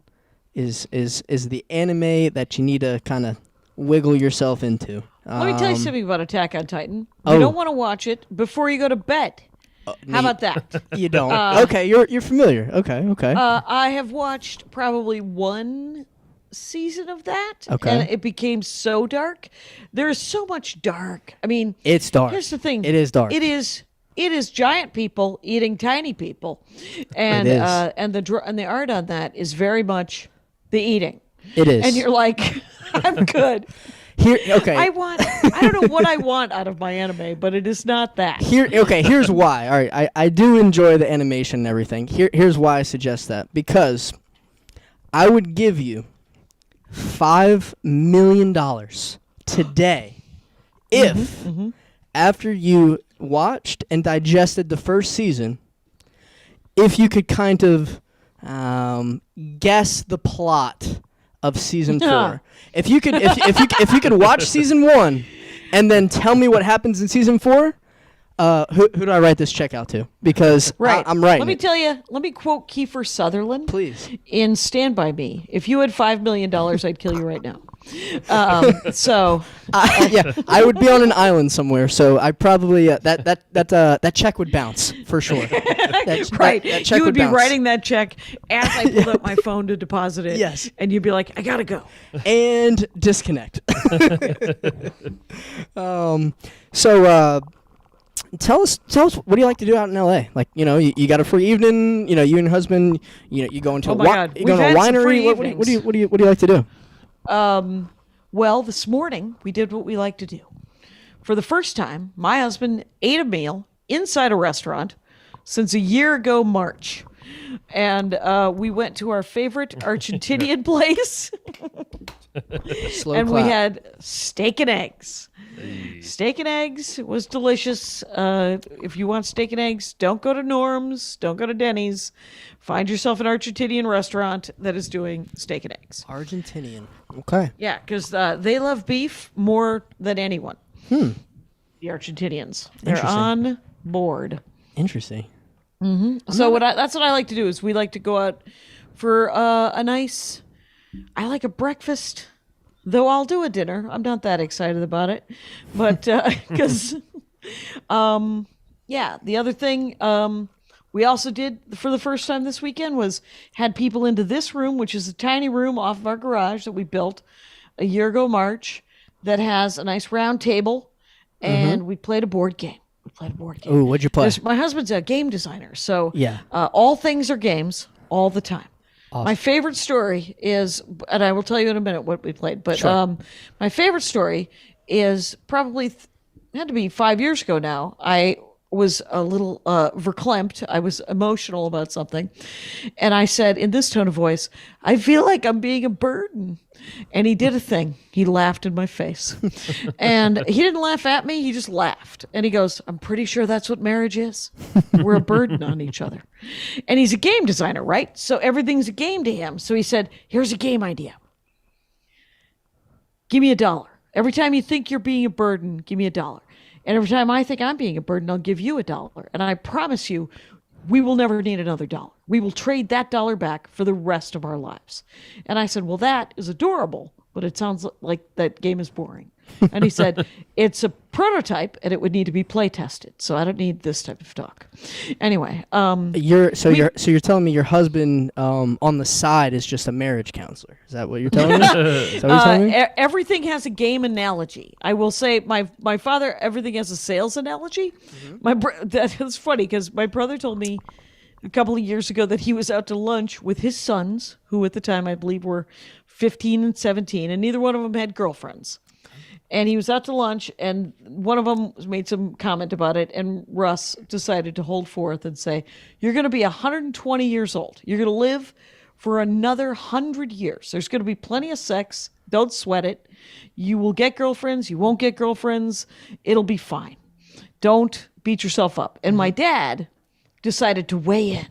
[SPEAKER 1] is the anime that you need to kind of wiggle yourself into.
[SPEAKER 3] Let me tell you something about Attack on Titan. You don't want to watch it before you go to bed. How about that?
[SPEAKER 1] You don't. Okay, you're familiar. Okay.
[SPEAKER 3] I have watched probably one season of that,
[SPEAKER 1] okay,
[SPEAKER 3] and it became so dark. There is so much dark. I mean,
[SPEAKER 1] it's dark.
[SPEAKER 3] Here's the thing:
[SPEAKER 1] it is dark.
[SPEAKER 3] It is giant people eating tiny people, and the art on that is very much the eating.
[SPEAKER 1] It is,
[SPEAKER 3] and you're like, I'm good.
[SPEAKER 1] Okay.
[SPEAKER 3] I don't know what I want out of my anime, but it is not that.
[SPEAKER 1] Here's why. All right, I do enjoy the animation and everything. Here's why I suggest that, because I would give you $5 million today if after you watched and digested the first season, if you could kind of guess the plot of season 4. If you could if you could watch season 1 and then tell me what happens in season 4, who do I write this check out to? Because I'm writing.
[SPEAKER 3] Let me tell you. Let me quote Kiefer Sutherland,
[SPEAKER 1] please,
[SPEAKER 3] in Stand By Me. If you had $5 million, I'd kill you right now.
[SPEAKER 1] I would be on an island somewhere, so I probably that check would bounce for sure. That check
[SPEAKER 3] you would be
[SPEAKER 1] bounce.
[SPEAKER 3] writing that check as I pulled up my phone to deposit it.
[SPEAKER 1] Yes,
[SPEAKER 3] and you'd be like, I gotta go
[SPEAKER 1] and disconnect. So tell us what do you like to do out in LA? Like, you got a free evening, you and your husband, you go into
[SPEAKER 3] you go to a winery.
[SPEAKER 1] What do you like to do?
[SPEAKER 3] Well, this morning we did what we like to do. For the first time, my husband ate a meal inside a restaurant since a year ago March. And we went to our favorite Argentinian place. We had steak and eggs. Hey. Steak and eggs was delicious. If you want steak and eggs, don't go to Norm's, don't go to Denny's. Find yourself an Argentinian restaurant that is doing steak and eggs.
[SPEAKER 1] Argentinian. Okay.
[SPEAKER 3] Yeah, because they love beef more than anyone. The Argentinians. They're on board.
[SPEAKER 1] Interesting.
[SPEAKER 3] Mm-hmm. So that's what I like to do is we like to go out for a nice, I like a breakfast, though I'll do a dinner. I'm not that excited about it, but because, the other thing we also did for the first time this weekend was had people into this room, which is a tiny room off of our garage that we built a year ago March that has a nice round table, and we played a board game.
[SPEAKER 1] Ooh, what'd you play?
[SPEAKER 3] My husband's a game designer, so
[SPEAKER 1] yeah.
[SPEAKER 3] All things are games all the time.
[SPEAKER 1] Awesome.
[SPEAKER 3] My favorite story is, and I will tell you in a minute what we played, but
[SPEAKER 1] sure.
[SPEAKER 3] My favorite story is probably had to be 5 years ago now. I was a little verklempt. I was emotional about something. And I said in this tone of voice, I feel like I'm being a burden. And he did a thing. He laughed in my face. And he didn't laugh at me. He just laughed. And he goes, I'm pretty sure that's what marriage is. We're a burden on each other. And he's a game designer, right? So everything's a game to him. So he said, here's a game idea. Give me $1. Every time you think you're being a burden, give me $1. And every time I think I'm being a burden, I'll give you $1. And I promise you, we will never need another $1. We will trade that $1 back for the rest of our lives. And I said, well, that is adorable, but it sounds like that game is boring. And he said, it's a prototype and it would need to be play tested. So I don't need this type of talk. Anyway.
[SPEAKER 1] You're telling me your husband on the side is just a marriage counselor. Is that what you're telling me? Is that what you're telling me?
[SPEAKER 3] Everything has a game analogy. I will say my father, everything has a sales analogy. That's funny because my brother told me a couple of years ago that he was out to lunch with his sons, who at the time I believe were 15 and 17, and neither one of them had girlfriends. And he was out to lunch, and one of them made some comment about it, and Russ decided to hold forth and say, you're going to be 120 years old. You're going to live for another 100 years. There's going to be plenty of sex. Don't sweat it. You will get girlfriends. You won't get girlfriends. It'll be fine. Don't beat yourself up. And my dad decided to weigh in.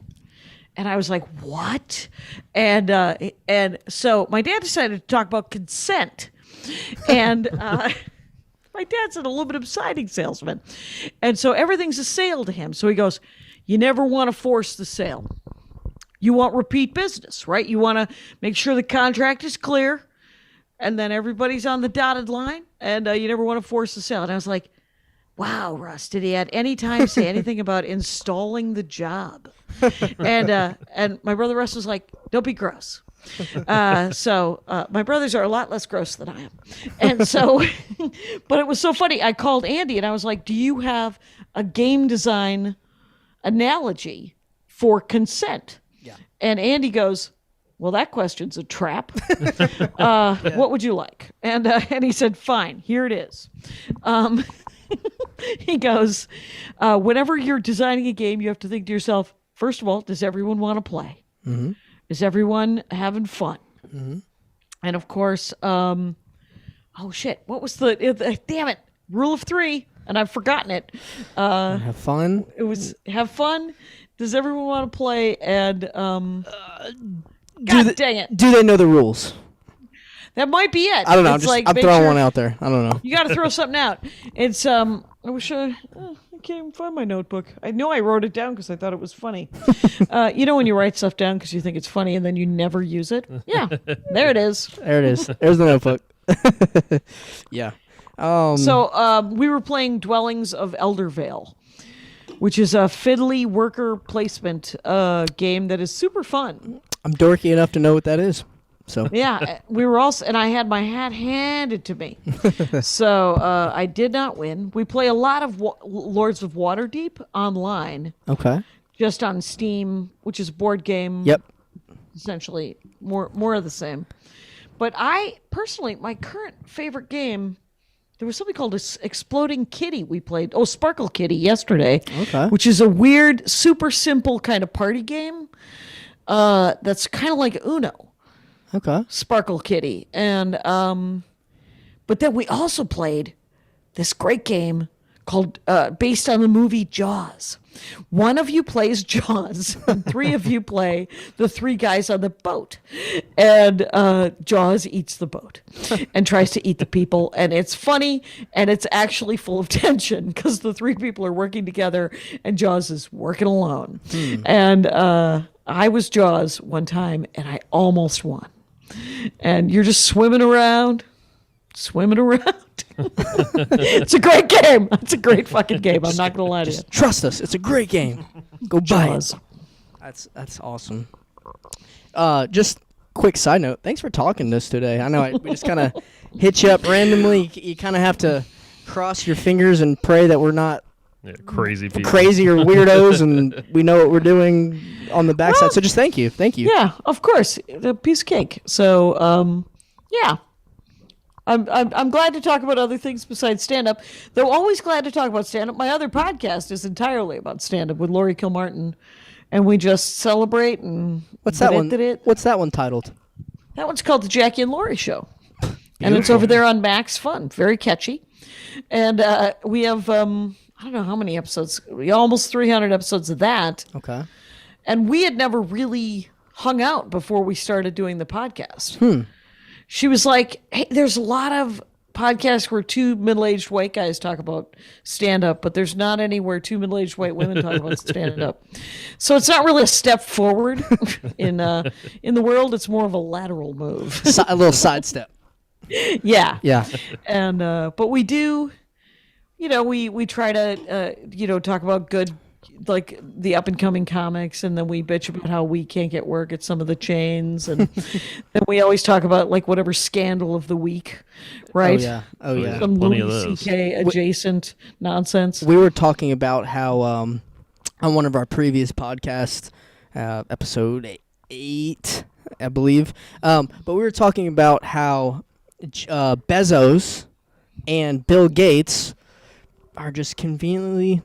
[SPEAKER 3] And I was like, what? And so my dad decided to talk about consent. And my dad's an aluminum siding salesman. And so everything's a sale to him. So he goes, you never want to force the sale. You want repeat business, right? You want to make sure the contract is clear. And then everybody's on the dotted line. And you never want to force the sale. And I was like, wow, Russ, did he at any time say anything about installing the job? And my brother Russ was like, don't be gross. So my brothers are a lot less gross than I am. And so, but it was so funny. I called Andy and I was like, do you have a game design analogy for consent?
[SPEAKER 1] Yeah.
[SPEAKER 3] And Andy goes, well, that question's a trap. What would you like? And he said, fine, here it is. He goes, whenever you're designing a game, you have to think to yourself, first of all, does everyone want to play? Mm-hmm. Is everyone having fun? Mm-hmm. And of course, oh shit, what was damn it, rule of 3, and I've forgotten it.
[SPEAKER 1] Have fun.
[SPEAKER 3] It was have fun. Does everyone want to play? And dang it.
[SPEAKER 1] Do they know the rules?
[SPEAKER 3] That might be it.
[SPEAKER 1] I don't know.
[SPEAKER 3] It's
[SPEAKER 1] I'm
[SPEAKER 3] make
[SPEAKER 1] throwing
[SPEAKER 3] sure-
[SPEAKER 1] one out there. I don't know.
[SPEAKER 3] You got to throw something out. It's I wish I can't even find my notebook. I know I wrote it down because I thought it was funny. You know when you write stuff down because you think it's funny and then you never use it? Yeah, there it is.
[SPEAKER 1] There it is. There's the notebook. Yeah.
[SPEAKER 3] So we were playing Dwellings of Eldervale, which is a fiddly worker placement game that is super fun.
[SPEAKER 1] I'm dorky enough to know what that is. So
[SPEAKER 3] Yeah, we were also, and I had my hat handed to me. So I did not win. We play a lot of Lords of Waterdeep online,
[SPEAKER 1] okay.
[SPEAKER 3] just on Steam, which is a board game.
[SPEAKER 1] Yep.
[SPEAKER 3] Essentially, more of the same. But I personally, my current favorite game, there was something called Exploding Kitty we played. Oh, Sparkle Kitty yesterday.
[SPEAKER 1] Okay.
[SPEAKER 3] Which is a weird, super simple kind of party game. That's kind of like Uno.
[SPEAKER 1] Okay.
[SPEAKER 3] Sparkle Kitty. And but then we also played this great game called based on the movie Jaws. One of you plays Jaws, and three of you play the three guys on the boat. And Jaws eats the boat and tries to eat the people. And it's funny, and it's actually full of tension because the three people are working together, and Jaws is working alone. And I was Jaws one time, and I almost won. And you're just swimming around. It's a great game. It's a great fucking game. I'm not gonna lie to you.
[SPEAKER 1] Trust us. It's a great game. Go buy
[SPEAKER 3] Jaws.
[SPEAKER 1] it. That's awesome. Just quick side note. Thanks for talking to us today. I know we just kind of hit you up randomly. You kind of have to cross your fingers and pray that we're not
[SPEAKER 2] Crazy people.
[SPEAKER 1] crazy or weirdos, and we know what we're doing on the backside.
[SPEAKER 3] Well,
[SPEAKER 1] So just thank you.
[SPEAKER 3] Yeah, of course. A piece of cake. So, yeah. I'm glad to talk about other things besides stand-up. Though always glad to talk about stand-up. My other podcast is entirely about stand-up with Lori Kilmartin, and we just celebrate and
[SPEAKER 1] What's that one?
[SPEAKER 3] It.
[SPEAKER 1] What's that one titled?
[SPEAKER 3] That one's called the Jackie and Lori Show, and it's over there on Max Fun. Very catchy, and we have I don't know how many episodes. Almost 300 episodes of that.
[SPEAKER 1] Okay.
[SPEAKER 3] And we had never really hung out before we started doing the podcast. She was like, hey, there's a lot of podcasts where two middle-aged white guys talk about stand-up, but there's not any where two middle-aged white women talk about stand-up. So it's not really a step forward in the world. It's more of a lateral move.
[SPEAKER 1] A little sidestep.
[SPEAKER 3] Yeah.
[SPEAKER 1] Yeah.
[SPEAKER 3] And but we do, we try to talk about good, like the up and coming comics, and then we bitch about how we can't get work at some of the chains, and then we always talk about like whatever scandal of the week, right?
[SPEAKER 1] Oh yeah.
[SPEAKER 3] Some
[SPEAKER 2] Plenty of
[SPEAKER 3] Louis
[SPEAKER 2] those.
[SPEAKER 3] C.K. adjacent nonsense.
[SPEAKER 1] We were talking about how on one of our previous podcasts, episode 8, I believe, but we were talking about how Bezos and Bill Gates are just conveniently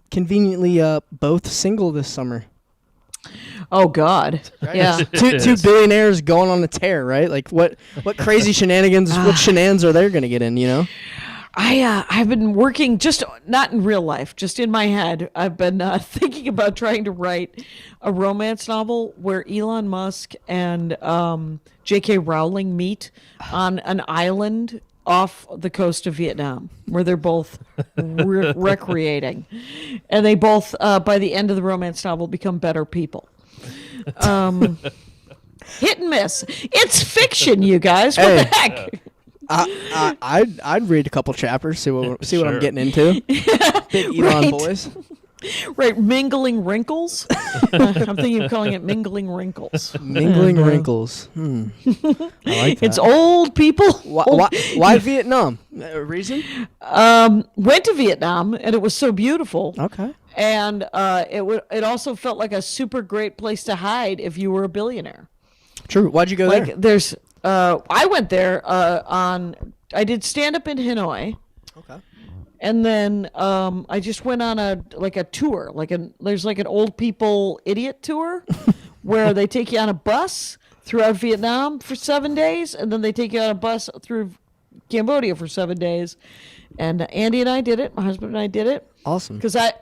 [SPEAKER 1] both single this summer.
[SPEAKER 3] Oh God, yeah.
[SPEAKER 1] two billionaires going on a tear, right? Like what crazy shenanigans? What shenanigans are they going to get in?
[SPEAKER 3] I've been working, just not in real life, just in my head. I've been thinking about trying to write a romance novel where Elon Musk and J.K. Rowling meet on an island off the coast of Vietnam, where they're both recreating, and they both, by the end of the romance novel, become better people. Hit and miss. It's fiction, you guys. What the heck?
[SPEAKER 1] I'd read a couple chapters, see what I'm
[SPEAKER 2] Sure.
[SPEAKER 1] getting into. Big Elon
[SPEAKER 3] Right.
[SPEAKER 1] boys.
[SPEAKER 3] Right, mingling wrinkles. I'm thinking of calling it mingling wrinkles.
[SPEAKER 1] Mingling wrinkles. I like that.
[SPEAKER 3] It's old people.
[SPEAKER 1] Why Vietnam? Reason?
[SPEAKER 3] Went to Vietnam, and it was so beautiful.
[SPEAKER 1] Okay.
[SPEAKER 3] And it also felt like a super great place to hide if you were a billionaire.
[SPEAKER 1] True. Why'd you go
[SPEAKER 3] Like
[SPEAKER 1] there?
[SPEAKER 3] there's I went there I did stand up in Hanoi.
[SPEAKER 1] Okay.
[SPEAKER 3] And then I just went on a tour, there's like an old people idiot tour where they take you on a bus throughout Vietnam for 7 days, and then they take you on a bus through Cambodia for 7 days. And Andy and I did it. My husband and I did it.
[SPEAKER 1] Awesome.
[SPEAKER 3] Because I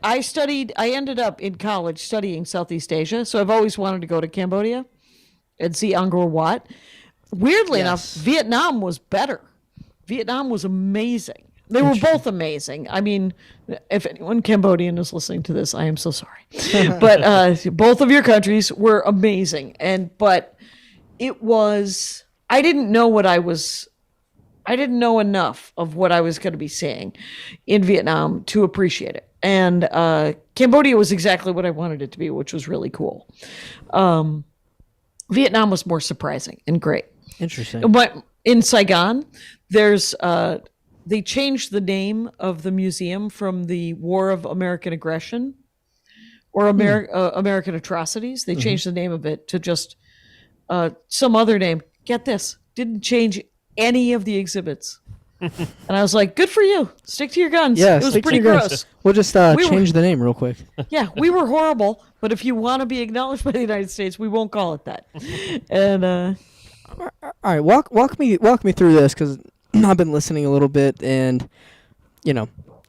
[SPEAKER 3] ended up in college studying Southeast Asia, so I've always wanted to go to Cambodia and see Angkor Wat. weirdly
[SPEAKER 1] Yes.
[SPEAKER 3] enough, Vietnam was better. Vietnam was amazing. They were both amazing. I mean, if anyone Cambodian is listening to this, I am so sorry. But both of your countries were amazing. But it was, I didn't know enough of what I was going to be seeing in Vietnam to appreciate it. And Cambodia was exactly what I wanted it to be, which was really cool. Vietnam was more surprising and great.
[SPEAKER 1] Interesting.
[SPEAKER 3] But in Saigon, there's they changed the name of the museum from the War of American Aggression or American Atrocities. They changed the name of it to just some other name. Get this, didn't change any of the exhibits. And I was like, good for you. Stick to your guns.
[SPEAKER 1] Yeah,
[SPEAKER 3] it was
[SPEAKER 1] stick to
[SPEAKER 3] pretty
[SPEAKER 1] your guns.
[SPEAKER 3] gross.
[SPEAKER 1] We'll just change the name real quick.
[SPEAKER 3] Yeah, we were horrible, but if you want to be acknowledged by the United States, we won't call it that. And
[SPEAKER 1] All right, walk me through this, because I've been listening a little bit, and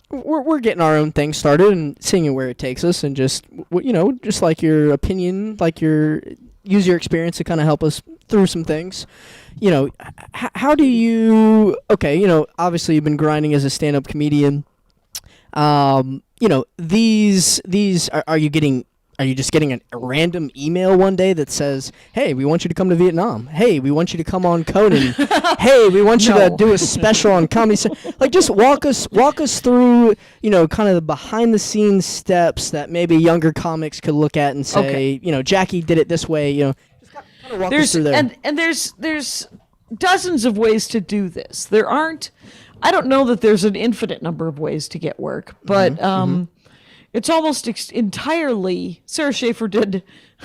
[SPEAKER 1] we're getting our own thing started and seeing where it takes us, and just like your opinion, use your experience to kind of help us through some things. How do you? Okay, obviously you've been grinding as a stand-up comedian. These are you getting? Are you just getting a random email one day that says, "Hey, we want you to come to Vietnam. Hey, we want you to come on Conan. Hey, we want you to do a special on Comedy." Just walk us through, kind of the behind the scenes steps that maybe younger comics could look at and say, Jackie did it this way. Just kind of walk us through there.
[SPEAKER 3] And there's dozens of ways to do this. There aren't. I don't know that there's an infinite number of ways to get work, but it's almost entirely. Sarah Schaefer did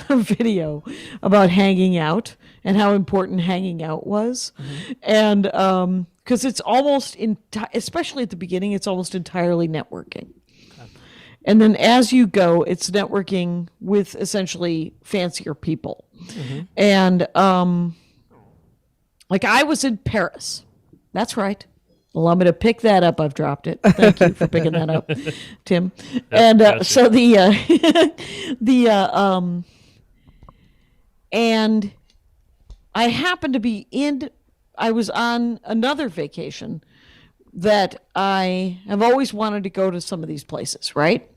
[SPEAKER 3] a video about hanging out and how important hanging out was. And because it's almost, especially at the beginning, it's almost entirely networking. And then as you go, it's networking with essentially fancier people. And I was in Paris. That's right. Allow me to pick that up. I've dropped it. Thank you for picking that up, Tim. And so and I happened to be I was on another vacation that I have always wanted to go to some of these places, right?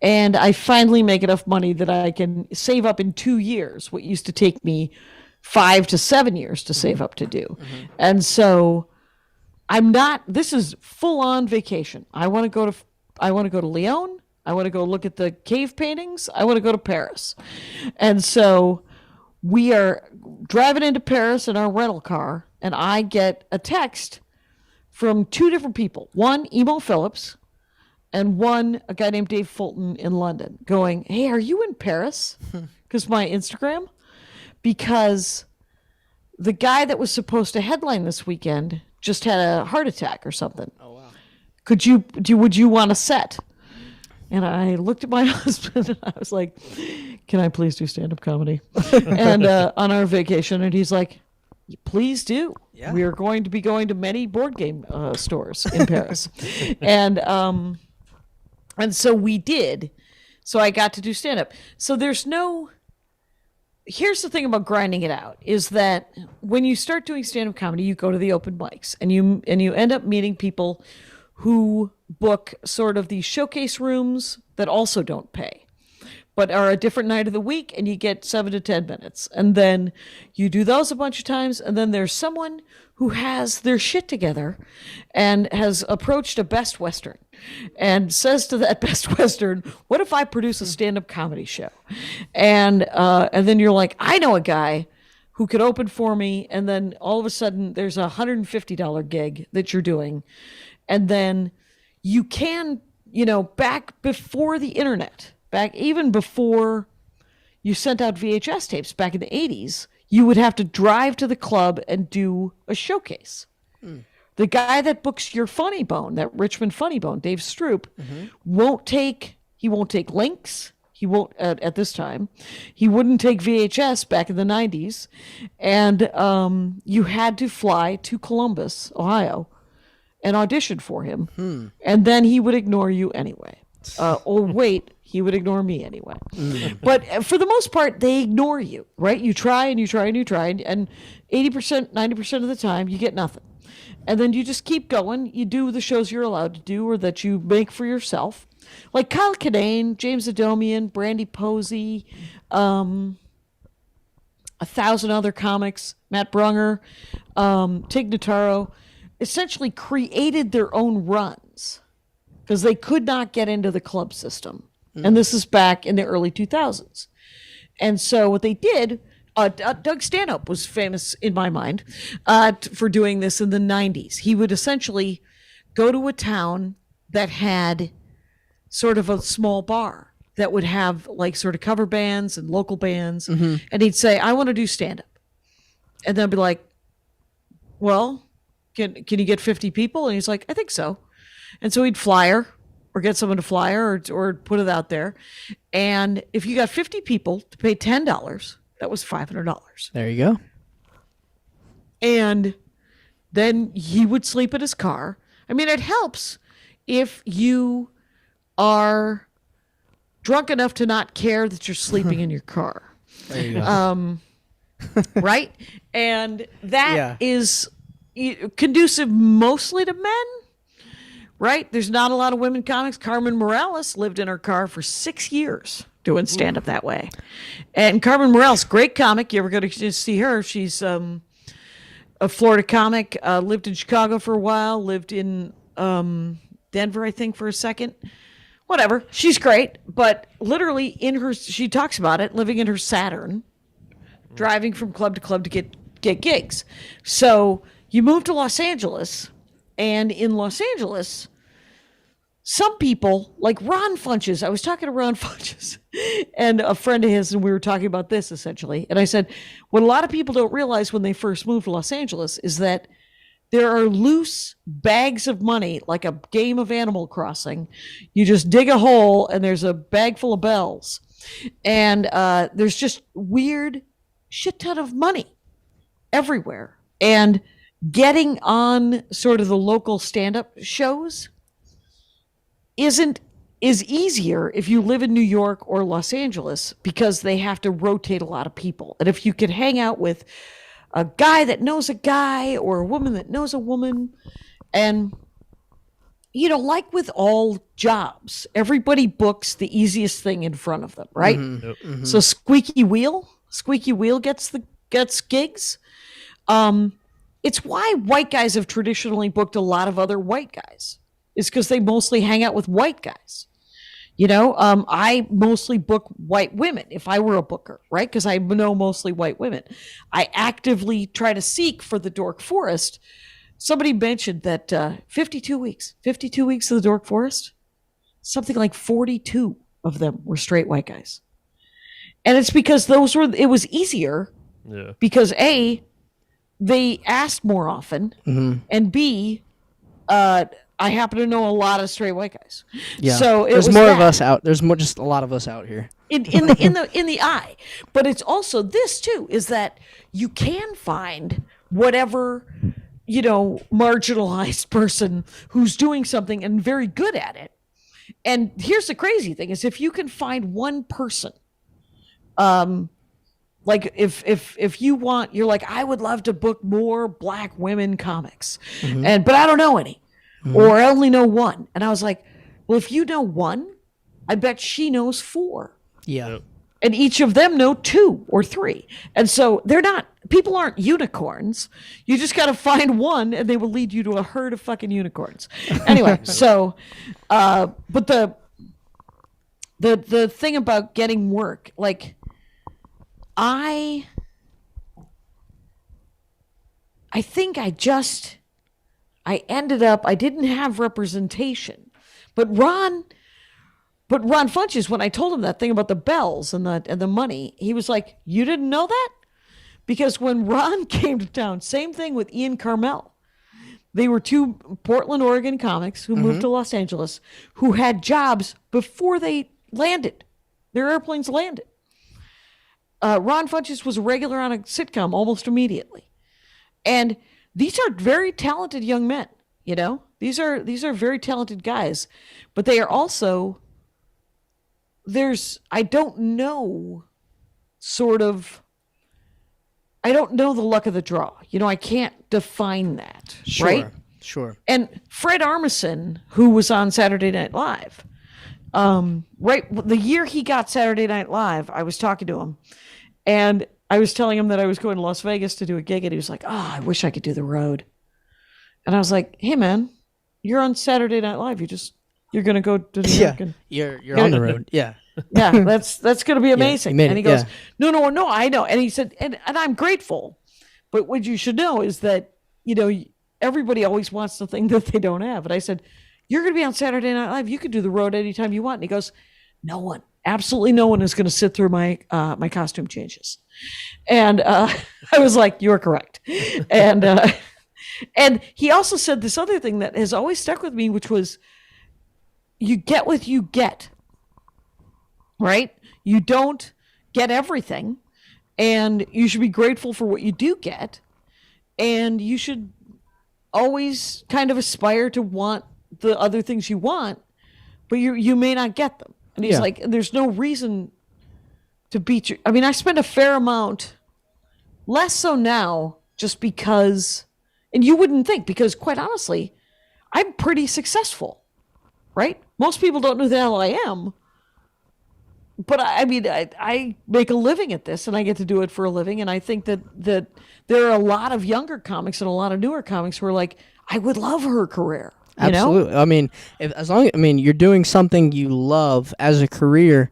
[SPEAKER 3] And I finally make enough money that I can save up in 2 years what used to take me 5 to 7 years to save up to do. And so this is full on vacation. I want to go to Lyon. I want to go look at the cave paintings. I want to go to Paris. And so we are driving into Paris in our rental car, and I get a text from 2 different people. One, Emo Phillips, and one, a guy named Dave Fulton in London, going, "Hey, are you in Paris?" Because my Instagram. Because the guy that was supposed to headline this weekend just had a heart attack or something. Oh, wow. Would you want a set? And I looked at my husband and I was like, "Can I please do stand-up comedy?" And on our vacation, and he's like, "Please do. Yeah. We are going to be going to many board game stores in Paris." And so we did. So I got to do stand-up. So here's the thing about grinding it out, is that when you start doing stand-up comedy, you go to the open mics and you end up meeting people who book sort of these showcase rooms that also don't pay, but are a different night of the week, and you get 7 to 10 minutes. And then you do those a bunch of times, and then there's someone who has their shit together and has approached a Best Western and says to that Best Western, "What if I produce a stand-up comedy show?" And then you're like, "I know a guy who could open for me." And then all of a sudden there's a $150 gig that you're doing. And then you can, back before the internet, back even before you sent out VHS tapes back in the 80s, you would have to drive to the club and do a showcase. The guy that books your Funny Bone, that Richmond Funny Bone, Dave Stroop, won't take links. He won't, at this time, he wouldn't take VHS back in the 90s. And you had to fly to Columbus, Ohio, and audition for him. And then he would ignore you anyway. Or wait, he would ignore me anyway. But for the most part, they ignore you, right? You try and you try and you try, and 80%, 90% of the time, you get nothing. And then you just keep going. You do the shows you're allowed to do or that you make for yourself. Like Kyle Kinane, James Adomian, Brandy Posey, 1,000 other comics, Matt Brunger, Tig Notaro, essentially created their own runs because they could not get into the club system. And this is back in the early 2000s. And so what they did, Doug Stanhope was famous in my mind for doing this in the 90s. He would essentially go to a town that had sort of a small bar that would have like sort of cover bands and local bands. And he'd say, I want to do stand-up. And they'll be like, well, can you get 50 people? And he's like, I think so. And so he'd flyer or get someone to flyer or put it out there. And if you got 50 people to pay $10, that was $500.
[SPEAKER 1] There you go.
[SPEAKER 3] And then he would sleep in his car. I mean, it helps if you are drunk enough to not care that you're sleeping in your car.
[SPEAKER 1] There you go.
[SPEAKER 3] Right? And that is conducive mostly to men, right? There's not a lot of women comics. Carmen Morales lived in her car for 6 years doing stand-up that way. And Carmen Morales, great comic. You ever go to see her? She's a Florida comic, lived in Chicago for a while, lived in Denver, I think, for a second. Whatever. She's great. But literally she talks about it, living in her Saturn, driving from club to club to get gigs. So you move to Los Angeles, and in Los Angeles, some people, like Ron Funches, I was talking to Ron Funches and a friend of his, and we were talking about this essentially. And I said, what a lot of people don't realize when they first move to Los Angeles is that there are loose bags of money, like a game of Animal Crossing. You just dig a hole and there's a bag full of bells. And there's just weird shit ton of money everywhere. And getting on sort of the local stand-up shows is easier if you live in New York or Los Angeles because they have to rotate a lot of people. And if you could hang out with a guy that knows a guy or a woman that knows a woman, and like with all jobs, everybody books the easiest thing in front of them, right? So squeaky wheel gets gigs. It's why white guys have traditionally booked a lot of other white guys. It's because they mostly hang out with white guys. I mostly book white women if I were a booker, right? Because I know mostly white women. I actively try to seek for the Dork Forest. Somebody mentioned that 52 weeks of the Dork Forest, something like 42 of them were straight white guys. And it's because it was easier because A, they asked more often, and B, I happen to know a lot of straight white guys.
[SPEAKER 1] Yeah.
[SPEAKER 3] So
[SPEAKER 1] there's more of us out. There's just a lot of us out here.
[SPEAKER 3] In the eye. But it's also this too, is that you can find whatever, marginalized person who's doing something and very good at it. And here's the crazy thing is if you can find one person, like if you want, you're like, I would love to book more Black women comics, but I don't know any. Or I only know one. And I was like, well, if you know one, I bet she knows 4.
[SPEAKER 1] Yeah. Yep.
[SPEAKER 3] And each of them know 2 or 3. And so people aren't unicorns. You just got to find one and they will lead you to a herd of fucking unicorns. Anyway, so, but the thing about getting work, like I think I didn't have representation, but Ron Funches, when I told him that thing about the bells and the money, he was like, you didn't know that? Because when Ron came to town, same thing with Ian Carmel. They were 2 Portland, Oregon comics who moved to Los Angeles who had jobs before they landed. Their airplanes landed. Ron Funches was a regular on a sitcom almost immediately. And these are very talented young men, These are very talented guys, but they are also I don't know I don't know the luck of the draw. I can't define that, right?
[SPEAKER 1] Sure.
[SPEAKER 3] And Fred Armisen, who was on Saturday Night Live, right the year he got Saturday Night Live, I was talking to him, and I was telling him that I was going to Las Vegas to do a gig, and he was like, "Oh, I wish I could do the road." And I was like, "Hey, man, you're on Saturday Night Live. You're gonna go to New York, and
[SPEAKER 1] you're on the road. Yeah,
[SPEAKER 3] yeah, that's gonna be amazing."
[SPEAKER 1] Yeah,
[SPEAKER 3] and he goes, "No, I know." And he said, and I'm grateful, but what you should know is that everybody always wants the thing that they don't have. And I said, "You're going to be on Saturday Night Live. You can do the road anytime you want." And he goes, "No one, absolutely no one is going to sit through my costume changes." And I was like, "You're correct." And he also said this other thing that has always stuck with me, which was, you get what you get, right? You don't get everything, and you should be grateful for what you do get, and you should always kind of aspire to want the other things you want, but you may not get them. And he's like, there's no reason to beat you. I mean, I spend a fair amount, less so now, just because, and you wouldn't think, because quite honestly, I'm pretty successful, right? Most people don't know who the hell I am, but I mean, I make a living at this, and I get to do it for a living. And I think that there are a lot of younger comics and a lot of newer comics who are like, I would love her career.
[SPEAKER 1] Absolutely. I mean, you're doing something you love as a career,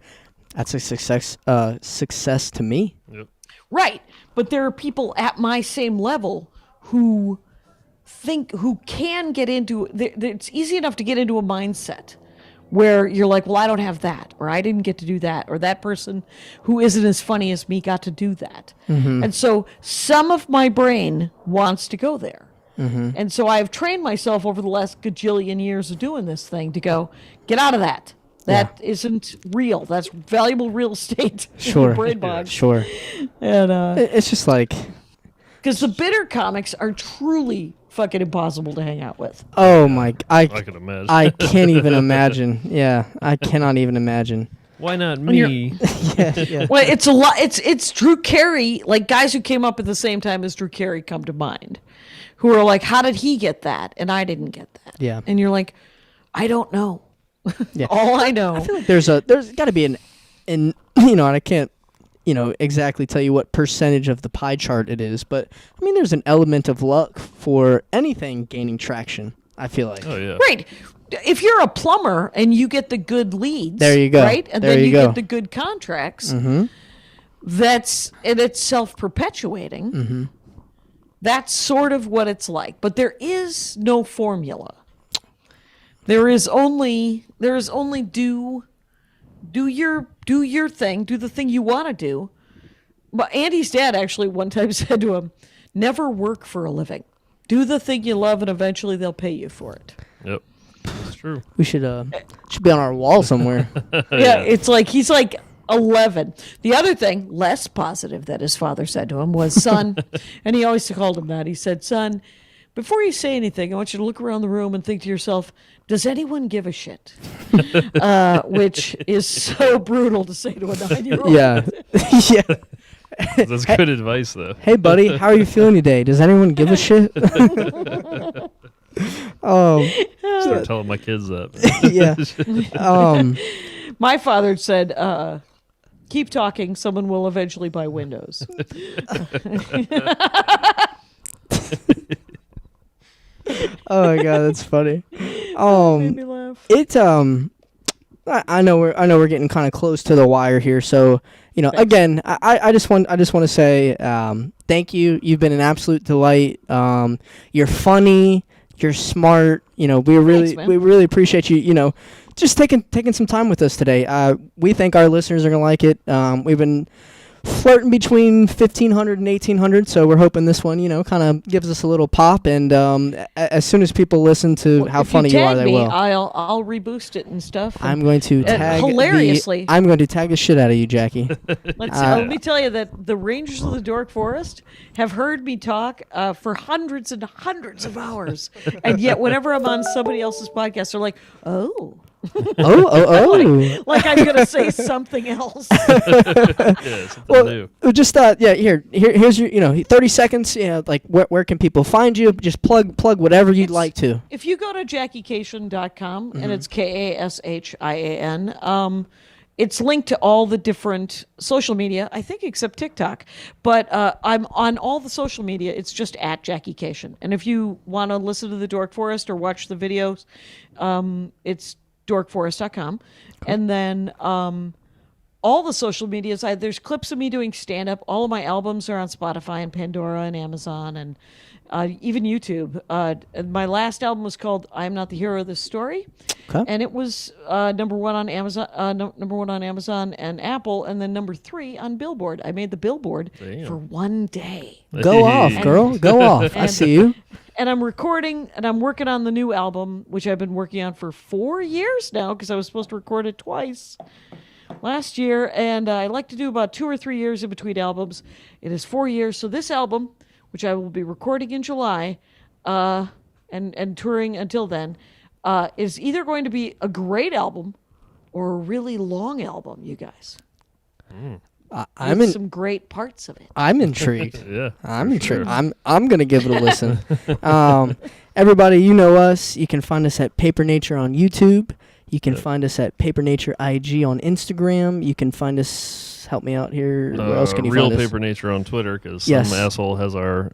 [SPEAKER 1] that's a success to me.
[SPEAKER 2] Yep.
[SPEAKER 3] Right. But there are people at my same level who can get into, it's easy enough to get into a mindset where you're like, well, I don't have that, or I didn't get to do that, or that person who isn't as funny as me got to do that. Mm-hmm. And so some of my brain wants to go there. Mm-hmm. And so I've trained myself over the last gajillion years of doing this thing to go, get out of that. That isn't real. That's valuable real estate.
[SPEAKER 1] Sure.
[SPEAKER 3] Brain box.
[SPEAKER 1] Sure.
[SPEAKER 3] And
[SPEAKER 1] it's just like,
[SPEAKER 3] because the bitter comics are truly fucking impossible to hang out with.
[SPEAKER 1] Oh my!
[SPEAKER 2] I can imagine.
[SPEAKER 1] I can't even imagine. Yeah, I cannot even imagine.
[SPEAKER 2] Why not me?
[SPEAKER 1] Yeah.
[SPEAKER 3] Well, it's a lot. It's Drew Carey, like guys who came up at the same time as Drew Carey come to mind, who are like, how did he get that and I didn't get that?
[SPEAKER 1] Yeah.
[SPEAKER 3] And you're like, I don't know.
[SPEAKER 1] Yeah.
[SPEAKER 3] All I know.
[SPEAKER 1] I feel like there's got to be an and I can't exactly tell you what percentage of the pie chart it is, but I mean, there's an element of luck for anything gaining traction, I feel like.
[SPEAKER 2] Oh, yeah.
[SPEAKER 3] Right. If you're a plumber and you get the good leads,
[SPEAKER 1] there you go.
[SPEAKER 3] Right? And
[SPEAKER 1] there
[SPEAKER 3] then
[SPEAKER 1] you
[SPEAKER 3] get the good contracts,
[SPEAKER 1] mm-hmm.
[SPEAKER 3] it's self-perpetuating. Mm-hmm. That's sort of what it's like. But there is no formula. There is only do your thing, do the thing you want to do. But Andy's dad actually one time said to him, never work for a living. Do the thing you love and eventually they'll pay you for it.
[SPEAKER 2] Yep. That's true.
[SPEAKER 1] We should be on our wall somewhere.
[SPEAKER 3] Yeah, it's like he's like 11. The other thing, less positive, that his father said to him was, son, and he always called him that. He said, son, before you say anything, I want you to look around the room and think to yourself, does anyone give a shit? Which is so brutal to say to a 9-year-old.
[SPEAKER 1] Yeah. Yeah.
[SPEAKER 2] That's good advice, though.
[SPEAKER 1] Hey, buddy, how are you feeling today? Does anyone give a shit?
[SPEAKER 2] Start telling my kids that.
[SPEAKER 1] Yeah.
[SPEAKER 3] My father said, keep talking, someone will eventually buy Windows.
[SPEAKER 1] Oh my god, that's funny.
[SPEAKER 3] Made me laugh.
[SPEAKER 1] I know we're getting kind of close to the wire here, so
[SPEAKER 3] Thanks.
[SPEAKER 1] again, I just want to say thank you. You've been an absolute delight. You're funny. You're smart. We really appreciate you. Just taking some time with us today. We think our listeners are gonna like it. We've been flirting between 1,500 and 1,800, so we're hoping this one, kind of gives us a little pop. And as soon as people listen to how funny you are, they will.
[SPEAKER 3] I'll reboost it and stuff.
[SPEAKER 1] I'm going to tag
[SPEAKER 3] hilariously.
[SPEAKER 1] I'm going to tag the shit out of you, Jackie.
[SPEAKER 3] Let me tell you that the Rangers of the Dork Forest have heard me talk for hundreds and hundreds of hours, and yet whenever I'm on somebody else's podcast, they're like, "Oh,
[SPEAKER 1] Oh.
[SPEAKER 3] Like I'm gonna say something else.
[SPEAKER 2] Yeah, something
[SPEAKER 1] Well,
[SPEAKER 2] new.
[SPEAKER 1] we just thought, yeah, here's your, 30 seconds. Like where can people find you? Just plug whatever you'd like to.
[SPEAKER 3] If you go to JackieKashian.com and it's Kashian, it's linked to all the different social media, I think, except TikTok. But I'm on all the social media. It's just at Jackie Kashian. And if you want to listen to the Dork Forest or watch the videos, it's dorkforest.com. And then all the social medias, there's clips of me doing stand-up. All of my albums are on Spotify and Pandora and Amazon and even YouTube. And my last album was called "I'm Not the Hero of This Story," and it was number one on Amazon, and Apple, and then number 3 on Billboard. I made the Billboard for one day.
[SPEAKER 1] Go off, girl. Go off. I see you.
[SPEAKER 3] And I'm recording, and I'm working on the new album, which I've been working on for 4 years now, because I was supposed to record it twice last year, and I like to do about 2 or 3 years in between albums. It is 4 years, so this album, which I will be recording in July, and touring until then, is either going to be a great album or a really long album, you guys.
[SPEAKER 1] I'm
[SPEAKER 3] in some great parts of it.
[SPEAKER 1] I'm intrigued.
[SPEAKER 2] Yeah,
[SPEAKER 1] I'm
[SPEAKER 2] for
[SPEAKER 1] intrigued.
[SPEAKER 2] sure.
[SPEAKER 1] I'm gonna give it a listen. Everybody, you know us. You can find us at Paper Nature on YouTube. You can find us at Paper Nature IG on Instagram. You can find us. Help me out here. Where else can you
[SPEAKER 2] Real
[SPEAKER 1] find us?
[SPEAKER 2] Paper Nature on Twitter, because
[SPEAKER 1] Yes.
[SPEAKER 2] some asshole has our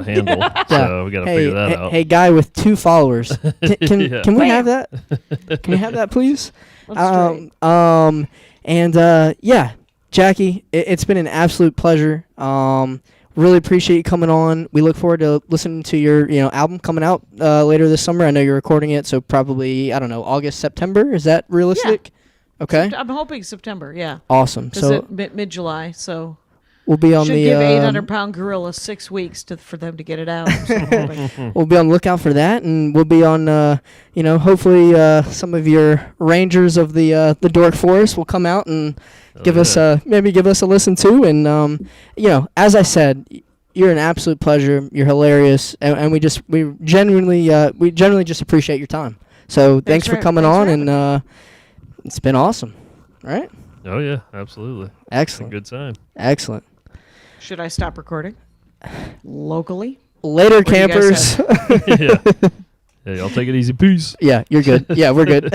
[SPEAKER 2] handle, so we got to figure that out.
[SPEAKER 1] Hey, guy with 2 followers. Can
[SPEAKER 2] Yeah.
[SPEAKER 1] we have that? Can we have that, please?
[SPEAKER 3] That's straight.
[SPEAKER 1] Yeah, Jackie, it's been an absolute pleasure. Really appreciate you coming on. We look forward to listening to your album coming out later this summer. I know you're recording it, so probably, I don't know, August, September. Is that realistic?
[SPEAKER 3] Yeah.
[SPEAKER 1] Okay.
[SPEAKER 3] I'm hoping September, yeah.
[SPEAKER 1] Awesome. So
[SPEAKER 3] mid-July, so
[SPEAKER 1] we'll be on
[SPEAKER 3] should
[SPEAKER 1] the
[SPEAKER 3] give 800-pound gorilla 6 weeks for them to get it out. So I'm hoping.
[SPEAKER 1] we'll be on the lookout for that, and we'll be on hopefully some of your rangers of the Dork Forest will come out and give us maybe give us a listen too. And as I said, you're an absolute pleasure. You're hilarious, and we genuinely just appreciate your time. So thanks for coming on, and it's been awesome. All right.
[SPEAKER 2] Oh yeah, absolutely.
[SPEAKER 1] Excellent.
[SPEAKER 2] It's a good time.
[SPEAKER 1] Excellent.
[SPEAKER 3] Should I stop recording locally?
[SPEAKER 1] Later,
[SPEAKER 3] What do you guys
[SPEAKER 1] campers.
[SPEAKER 2] Yeah. Hey, y'all take it easy. Peace.
[SPEAKER 1] Yeah, you're good. Yeah, we're good.